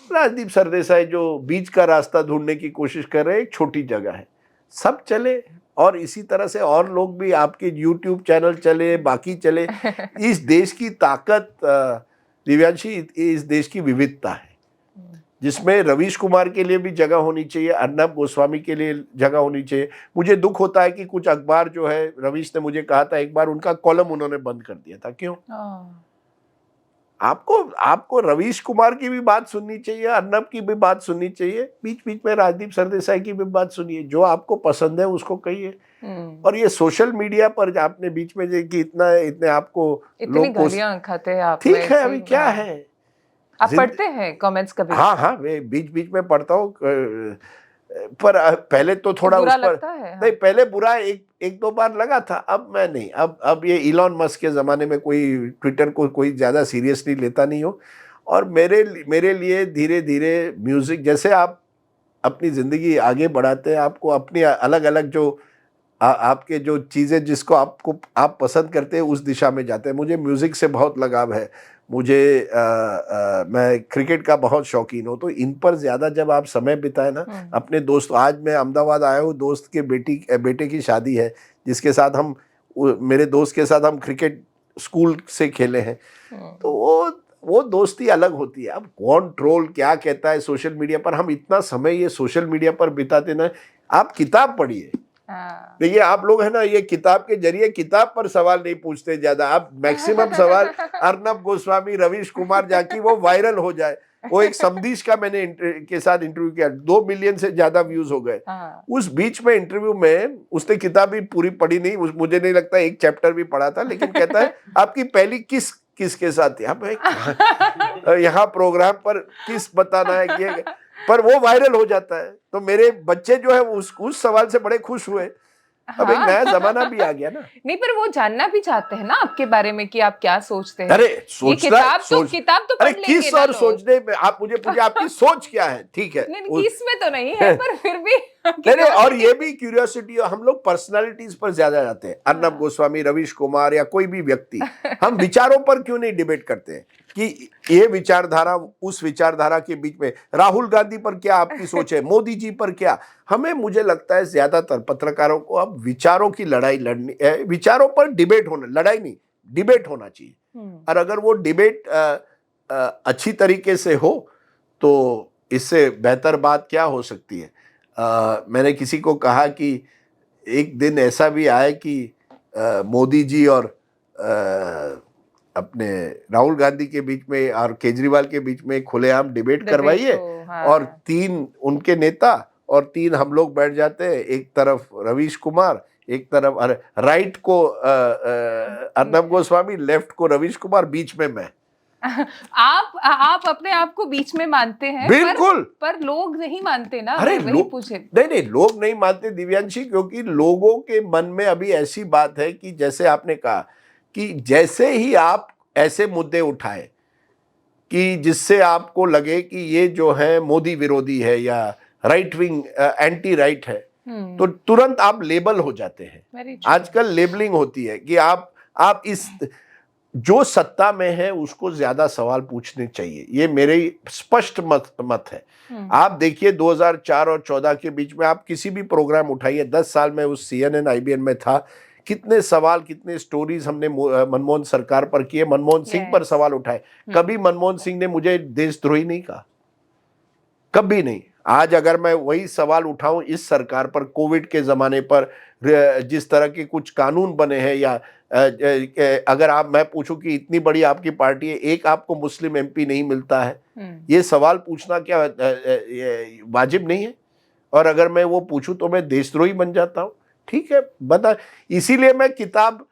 राजदीप सरदेसाई जो बीच का रास्ता ढूंढने की कोशिश कर रहे हैं, एक छोटी जगह है। सब चले, और इसी तरह से और लोग भी, आपके यूट्यूब चैनल चले, बाकी चले। इस देश की ताकत दिव्यांशी, इस देश की विविधता है, जिसमें रवीश कुमार के लिए भी जगह होनी चाहिए, अर्नब गोस्वामी के लिए जगह होनी चाहिए। मुझे दुख होता है कि कुछ अखबार जो है, रवीश ने मुझे कहा था एक बार, उनका कॉलम उन्होंने बंद कर दिया था। क्यों? आपको रवीश कुमार की भी बात सुननी चाहिए, अर्नब की भी बात सुननी चाहिए, बीच बीच में राजदीप सरदेसाई की भी बात सुनिए। जो आपको पसंद है उसको कहिए। और ये सोशल मीडिया पर आपने बीच में कि इतने आपको इतनी गालियां खाते हैं आप, ठीक है, अभी क्या है, आप पढ़ते हैं कमेंट्स कभी? हाँ, मैं बीच बीच में पढ़ता हूँ, पर पहले तो थोड़ा बुरा उस पर लगता है। नहीं, पहले बुरा एक दो बार लगा था, अब मैं नहीं। अब ये इलॉन मस्क के ज़माने में कोई ट्विटर को कोई ज़्यादा सीरियसली लेता नहीं हो। और मेरे लिए धीरे धीरे म्यूज़िक, जैसे आप अपनी ज़िंदगी आगे बढ़ाते हैं, आपको अपनी अलग अलग जो आपके जो चीज़ें जिसको आप पसंद करते हैं उस दिशा में जाते हैं। मुझे म्यूज़िक से बहुत लगाव है, मुझे मैं क्रिकेट का बहुत शौकीन हूँ, तो इन पर ज़्यादा जब आप समय बिताए ना अपने दोस्त, आज मैं अहमदाबाद आया हूँ, दोस्त के बेटे की शादी है जिसके साथ मेरे दोस्त के साथ हम क्रिकेट स्कूल से खेले हैं, तो वो दोस्ती अलग होती है। अब कौन ट्रोल क्या कहता है सोशल मीडिया पर, हम इतना समय ये सोशल मीडिया पर बिताते ना। आप किताब पढ़िए, देखिए आप लोग है ना, ये किताब के जरिए किताब पर सवाल नहीं पूछते ज्यादा, आप मैक्सिमम सवाल अर्नब गोस्वामी, रवीश कुमार जाकी वो वायरल हो जाए। वो एक समदीश का मैंने के साथ इंटरव्यू किया, 2 मिलियन से ज्यादा व्यूज हो गए। उस बीच में इंटरव्यू में उसने किताब भी पूरी पढ़ी नहीं, मुझे नहीं लगता एक चैप्टर भी पढ़ा था, लेकिन कहता है आपकी पहली किस किसके साथ थी। यहाँ प्रोग्राम पर किस बताना है कि, पर वो वायरल हो जाता है। तो मेरे बच्चे जो है उस सवाल से बड़े खुश हुए। अब एक नया जमाना भी आ गया ना। नहीं, पर वो जानना भी चाहते हैं ना आपके बारे में कि आप क्या सोचते हैं। अरे किताब तो अरे किस और सोचने में आप मुझे पूछे आपकी सोच क्या है, ठीक है, किस में तो नहीं है, पर फिर भी नहीं, और ये भी क्यूरियोसिटी, हम लोग पर्सनालिटीज पर ज्यादा जाते हैं। अर्नब गोस्वामी, रवीश कुमार या कोई भी व्यक्ति, हम विचारों पर क्यों नहीं डिबेट करते हैं कि ये विचारधारा उस विचारधारा के बीच में, राहुल गांधी पर क्या आपकी सोच है, मोदी जी पर क्या। मुझे लगता है ज्यादातर पत्रकारों को अब विचारों की लड़ाई लड़नी है, विचारों पर डिबेट होना, लड़ाई नहीं, डिबेट होना चाहिए। और अगर वो डिबेट अच्छी तरीके से हो तो इससे बेहतर बात क्या हो सकती है। मैंने किसी को कहा कि एक दिन ऐसा भी आए कि मोदी जी और अपने राहुल गांधी के बीच में और केजरीवाल के बीच में खुलेआम डिबेट करवाइए, और 3 उनके नेता और 3 हम लोग बैठ जाते हैं, एक तरफ रवीश कुमार, एक तरफ राइट को अर्नब गोस्वामी, लेफ्ट को रवीश कुमार, बीच में मैं। आप अपने आप को बीच में मानते हैं, बिल्कुल, पर लोग नहीं मानते ना। अरे वही पूछे। नहीं, लोग नहीं मानते दिव्यांशी, क्योंकि लोगों के मन में अभी ऐसी बात है कि जैसे आपने कहा कि जैसे ही आप ऐसे मुद्दे उठाए कि जिससे आपको लगे कि ये जो है मोदी विरोधी है या राइट विंग एंटी राइट है, तो तुरंत आप लेबल हो जाते हैं। आजकल लेबलिंग होती है कि आप इस जो सत्ता में है उसको ज्यादा सवाल पूछने चाहिए, ये मेरे स्पष्ट मत है। आप देखिए 2004 और 14 के बीच में आप किसी भी प्रोग्राम उठाइए, 10 साल में उस CNN IBN में था, कितने सवाल, कितने स्टोरीज हमने मनमोहन सरकार पर किए, मनमोहन सिंह पर सवाल उठाए। कभी मनमोहन सिंह ने मुझे देशद्रोही नहीं कहा, कभी नहीं। आज अगर मैं वही सवाल उठाऊं इस सरकार पर, कोविड के जमाने पर जिस तरह के कुछ कानून बने हैं, या अगर मैं पूछूं कि इतनी बड़ी आपकी पार्टी है, एक आपको मुस्लिम MP नहीं मिलता है, ये सवाल पूछना क्या वाजिब नहीं है? और अगर मैं वो पूछूं तो मैं देशद्रोही बन जाता हूं? ठीक है, बता, इसीलिए मैं किताब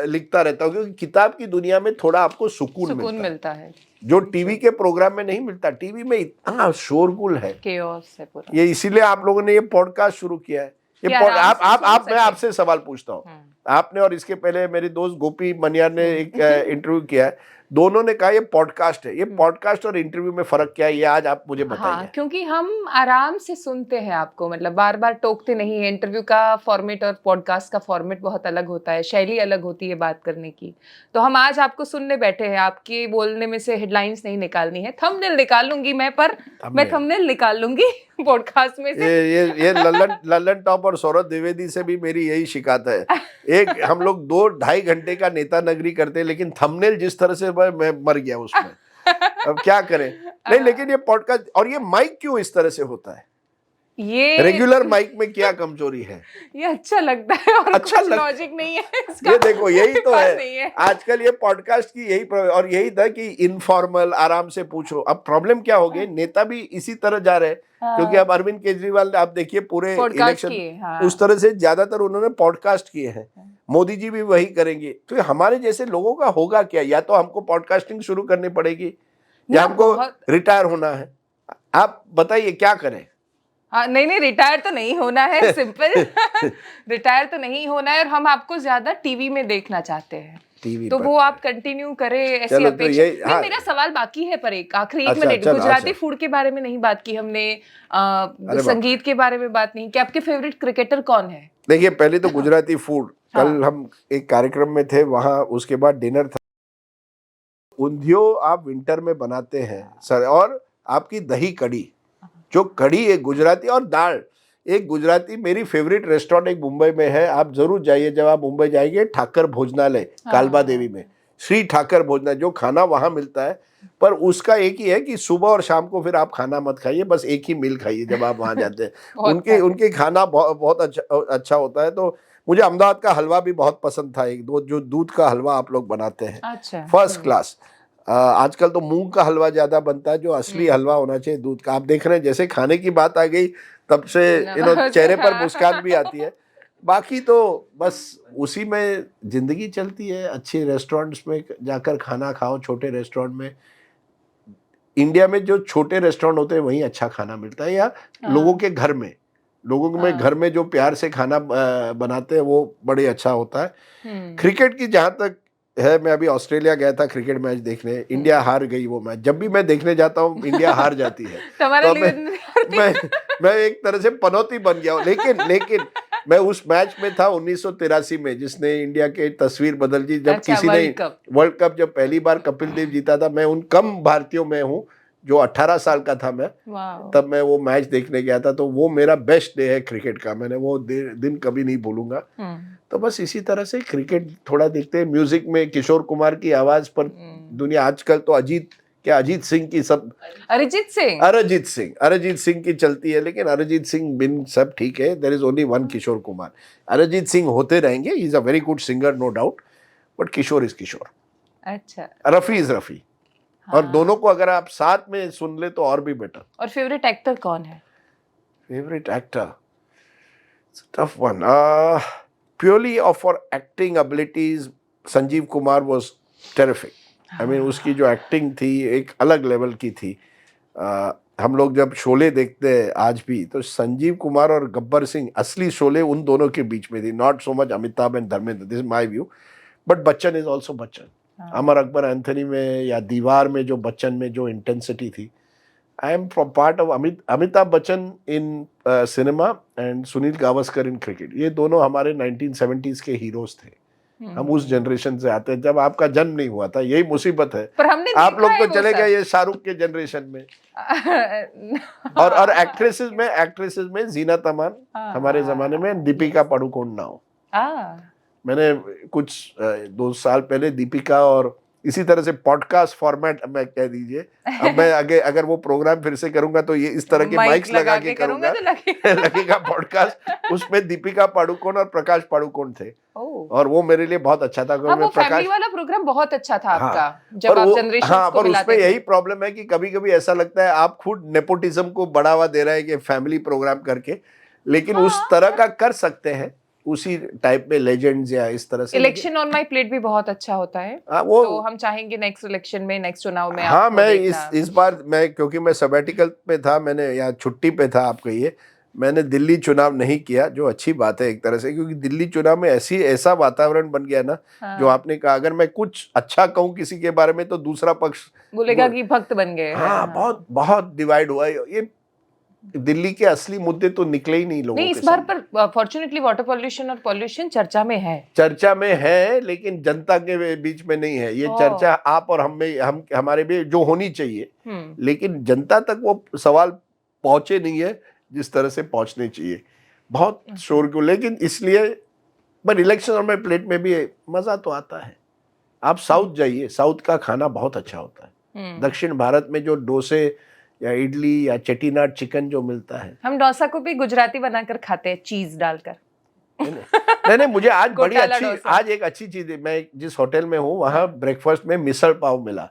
लिखता रहता हूं, क्योंकि किताब की दुनिया में थोड़ा आपको सुकून मिलता है, जो टीवी के प्रोग्राम में नहीं मिलता। टीवी में इतना शोरगुल है, केओस है पूरा। ये इसीलिए आप लोगों ने ये पॉडकास्ट शुरू किया है। मैं आपसे सवाल पूछता हूँ, आपने और इसके पहले मेरे दोस्त गोपी मनियार ने एक इंटरव्यू किया है, दोनों ने कहा ये पॉडकास्ट है। ये पॉडकास्ट और इंटरव्यू में फर्क क्या है, ये आज आप मुझे बताइए। हाँ, क्योंकि हम आराम से सुनते हैं आपको, मतलब बार बार टोकते नहीं है। इंटरव्यू का फॉर्मेट और पॉडकास्ट का फॉर्मेट बहुत अलग होता है, शैली अलग होती है बात करने की। तो हम आज आपको सुनने बैठे हैं, आपके बोलने में से हेडलाइंस नहीं निकालनी है। थंबनेल निकाल लूंगी मैं थंबनेल निकाल लूंगी पॉडकास्ट में से। ये लल्लन टॉप और सौरभ द्विवेदी से भी मेरी यही शिकायत है। एक हम लोग 2-2.5 घंटे का नेता नगरी करते हैं, लेकिन थंबनेल जिस तरह से मैं मर गया उसमें। अब क्या करें। नहीं, लेकिन ये पॉडकास्ट और ये माइक क्यों इस तरह से होता है, ये रेगुलर माइक में क्या कमजोरी है? ये अच्छा लगता है और अच्छा कुछ लॉजिक नहीं है इसका। ये देखो, यही तो है आजकल ये पॉडकास्ट की और यही था कि इनफॉर्मल आराम से पूछो। अब प्रॉब्लम क्या हो गई, नेता भी इसी तरह जा रहे हैं। क्योंकि अब अरविंद केजरीवाल आप देखिए पूरे इलेक्शन उस तरह से ज्यादातर उन्होंने पॉडकास्ट किए हैं, मोदी जी भी वही करेंगे। तो हमारे जैसे लोगों का होगा क्या, या तो हमको पॉडकास्टिंग शुरू करनी पड़ेगी या हमको रिटायर होना है। आप बताइए क्या करें। हाँ, नहीं, रिटायर तो नहीं होना है, सिंपल। रिटायर तो नहीं होना है, और हम आपको ज्यादा टीवी में देखना चाहते हैं। टीवी तो पर। वो आप कंटिन्यू करें ऐसी चलो, तो अपेक्षा। ये- नहीं, हाँ। मेरा सवाल बाकी है पर एक आखिरी 1 अच्छा, मिनट। चलो, गुजराती अच्छा। फूड के बारे में नहीं बात की हमने, बाप। संगीत के बारे में बात नहीं कि आपके फेवरेट क्रिकेटर कौन है? देखिए, पहले तो गुजराती फूड, कल हाँ। हम एक कार्यक्रम में थे वहाँ, उसके बाद डिनर था। ऊंधियो आप विंटर में बनाते हैं सर, और आपकी दही कड़ी, जो कड़ी है गुजराती, और दाल एक गुजराती। मेरी फेवरेट रेस्टोरेंट एक मुंबई में है, आप जरूर जाइए जब आप मुंबई जाएंगे, ठाकर भोजनालय कालबा देवी में, श्री ठाकर भोजनालय। जो खाना वहां मिलता है, पर उसका एक ही है कि सुबह और शाम को फिर आप खाना मत खाइए, बस एक ही मील खाइए जब आप वहां जाते हैं। उनके उनके खाना बहुत अच्छा होता है। तो मुझे अहमदाबाद का हलवा भी बहुत पसंद था, एक दो जो दूध का हलवा आप लोग बनाते हैं, अच्छा, फर्स्ट क्लास। आजकल तो मूंग का हलवा ज्यादा बनता है, जो असली हलवा होना चाहिए दूध का। आप देख रहे हैं जैसे खाने की बात आ गई, तब से चेहरे पर मुस्कान भी आती है। बाकी तो बस उसी में जिंदगी चलती है। अच्छे रेस्टोरेंट्स में जाकर खाना खाओ, छोटे रेस्टोरेंट में। इंडिया में जो छोटे रेस्टोरेंट होते हैं वहीं अच्छा खाना मिलता है, या लोगों के घर में, घर में जो प्यार से खाना बनाते हैं वो बड़े अच्छा होता है। क्रिकेट की जहां तक है, मैं अभी ऑस्ट्रेलिया गया था क्रिकेट मैच देखने, इंडिया हार गई वो मैच। जब भी मैं देखने जाता हूँ इंडिया हार जाती है, तो मैं एक तरह से पनौती बन गया हूँ। लेकिन मैं उस मैच में था 1983 में, जिसने इंडिया की तस्वीर बदल दी। जब किसी ने वर्ल्ड कप जब पहली बार कपिल देव जीता था, मैं उन कम भारतीयों में हूँ जो 18 साल का था मैं, तब मैं वो मैच देखने गया था। तो वो मेरा बेस्ट डे है क्रिकेट का, मैंने वो दिन कभी नहीं भूलूंगा। तो बस इसी तरह से क्रिकेट थोड़ा देखते हैं। म्यूजिक में किशोर कुमार की आवाज पर दुनिया आजकल तो अरिजीत सिंह की सब, अरिजीत सिंह की चलती है। लेकिन अरिजीत सिंह बिन सब ठीक है, there is only one Kishore Kumar. Arijit Singh होते रहेंगे, he is a very good singer, no doubt, but Kishore is Kishore. अच्छा, रफी इज रफी। हाँ। और दोनों को अगर आप साथ में सुन ले तो और भी बेटर। और फेवरेट एक्टर कौन है? Favourite actor, tough one. Purely of for acting abilities, Sanjeev Kumar was terrific. I mean उसकी जो एक्टिंग थी एक अलग लेवल की थी। हम लोग जब शोले देखते हैं आज भी, तो संजीव कुमार और गब्बर सिंह, असली शोले उन दोनों के बीच में थी, not so much Amitabh and Dharmendra, this is my view. But Bachchan is also Bachchan. Amar Akbar Anthony में या दीवार में जो बच्चन में जो इंटेंसिटी थी, I am from part of Amitabh Bachchan in cinema and Sunil Gavaskar in cricket. ये दोनों हमारे 1970s के हीरोज थे। हम उस जनरेशन से आते हैं जब आपका जन्म नहीं हुआ था, यही मुसीबत है। पर हमने आप लोग तो चले गए ये शाहरुख के जनरेशन में। और एक्ट्रेसेस में जीनत अमान हमारे जमाने में, दीपिका पादुकोण नाउ। मैंने कुछ 2 साल पहले दीपिका, और इसी तरह से पॉडकास्ट फॉर्मेट में कह दीजिए, अब मैं अगर वो प्रोग्राम फिर से करूंगा तो ये इस तरह के माइक्स लगा के करूंगा, लगेगा पॉडकास्ट। उसमें दीपिका पादुकोण और प्रकाश पादुकोण थे, और वो मेरे लिए बहुत अच्छा था। वो फैमिली वाला प्रोग्राम बहुत अच्छा था आपका। हाँ, जब आप जनरेशंस को पर मिलाते उसमें थे। यही प्रॉब्लम है कि कभी कभी ऐसा लगता है आप खुद नेपोटिज्म को बढ़ावा दे रहे हैं कि फैमिली प्रोग्राम करके, लेकिन उस तरह का कर सकते हैं उसी टाइप में लेजेंड्स या इस तरह से। इलेक्शन ऑन माय प्लेट भी बहुत अच्छा होता है। वो तो हम चाहेंगे नेक्स्ट इलेक्शन में, नेक्स्ट चुनाव में। हाँ, मैं इस बार मैं, क्योंकि मैं सबैटिकल पे था, मैंने या छुट्टी पे था आप कहिए, मैंने दिल्ली चुनाव नहीं किया, जो अच्छी बात है एक तरह से, क्योंकि दिल्ली चुनाव में ऐसा वातावरण बन गया ना। हाँ। जो आपने कहा, अगर मैं कुछ अच्छा कहूँ किसी के बारे में तो दूसरा पक्ष बोलेगा कि भक्त बन गए। हाँ, बहुत बहुत डिवाइड हुआ है। ये दिल्ली के असली मुद्दे तो निकले ही नहीं लोगों के। इस बार पर फॉर्चुनेटली वाटर पॉल्यूशन और पॉल्यूशन चर्चा में है, लेकिन जनता के बीच में नहीं है। ये चर्चा आप और हमारे भी जो होनी चाहिए, लेकिन जनता तक वो सवाल पहुंचे नहीं है जिस तरह से पहुंचने चाहिए। बहुत शोर क्यों, लेकिन इसलिए, पर इलेक्शन ऑन माय प्लेट में भी मजा तो आता है। आप साउथ जाइए, साउथ का खाना बहुत अच्छा होता है। दक्षिण भारत में जो डोसे या इडली या चेटीनाड चिकन जो मिलता है, हम डोसा को भी गुजराती बनाकर खाते हैं, चीज डालकर। नहीं, मुझे आज एक अच्छी चीज है। मैं जिस होटल में हूँ वहाँ ब्रेकफास्ट में मिसल पाव मिला।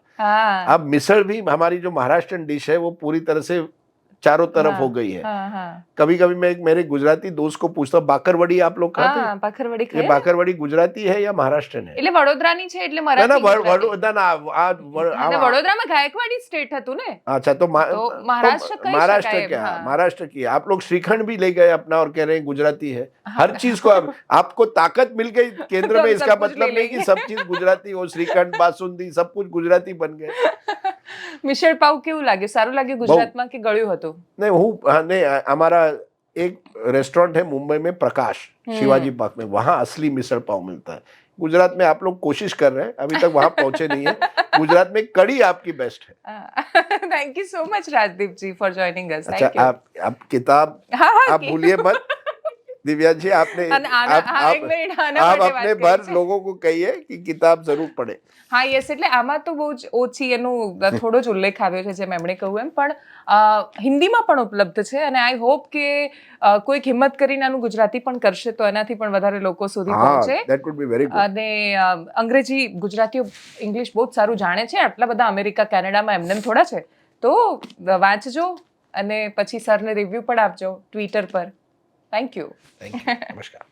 अब मिसल भी हमारी जो महाराष्ट्रन डिश है वो पूरी तरह से चारों तरफ हाँ, हो गई है। हाँ हाँ कभी कभी मैं एक मेरे गुजराती दोस्त को पूछता हूँ, बाकरवड़ी आप लोग खाते हैं? હા ભાખરવડી ये ખાય बाकरवड़ी गुजराती है या महाराष्ट्रन है? એટલે વડોદરાની છે એટલે ના મરાઠી ના ગુજરાતી. ના ના એટલે વડોદરામાં ગાયકવાડી સ્ટેટ હતું ને अच्छा तो तो महाराष्ट्र कही महाराष्ट्र शकाय, क्या, हाँ. महाराष्ट्र की आप लोग श्रीखंड भी ले गए अपना और कह रहे हैं गुजराती है। हाँ. हर चीज को आपको ताकत मिल गई केंद्र तो में, हम इसका सब कुछ मतलब ले नहीं कि लेंगे. सब चीज गुजराती हो, श्रीखंड बासुंदी सब कुछ गुजराती बन गए। મિસળ પાવ કેવું લાગ્યું? સારું લાગ્યું ગુજરાતમાં કે ગળ્યું હતું? नहीं हूँ नहीं हमारा एक रेस्टोरेंट है मुंबई में, प्रकाश शिवाजी पार्क में, वहाँ असली मिसल पाव मिलता है। गुजरात में आप लोग कोशिश कर रहे हैं, अभी तक वहां पहुंचे नहीं है। गुजरात में कड़ी आपकी बेस्ट है। Thank you so much Rajdeep ji for joining us. अच्छा थैंक यू. आप किताब हाँ हाँ आप भूलिए मत दिव्यांशी, आपने એક મિનિટ આના आप માટે अपने વાત भर કરી છે. लोगों को कहिए कि किताब जरूर पढ़े। હા યસ, એટલે આમાં તો બહુ જ ઓછી એનું થોડો જ ઉલ્લેખ આવ્યો છે જેમ એમણે કહ્યું એમ, પણ હિન્દીમાં પણ ઉપલબ્ધ છે અને આઈ હોપ કે કોઈક હિંમત કરીને આનું ગુજરાતી પણ કરશે તો એનાથી પણ વધારે લોકો સુધી हाँ પહોંચે. that would be very good। અને અંગ્રેજી ગુજરાતીઓ ઇંગ્લિશ બહુ જ સારું જાણે છે, આટલા બધા અમેરિકા કેનેડામાં એમને થોડા છે, તો વાંચજો અને પછી સરને રિવ્યુ પણ આપજો ટ્વિટર પર. Thank you. थैंक यू, नमस्कार।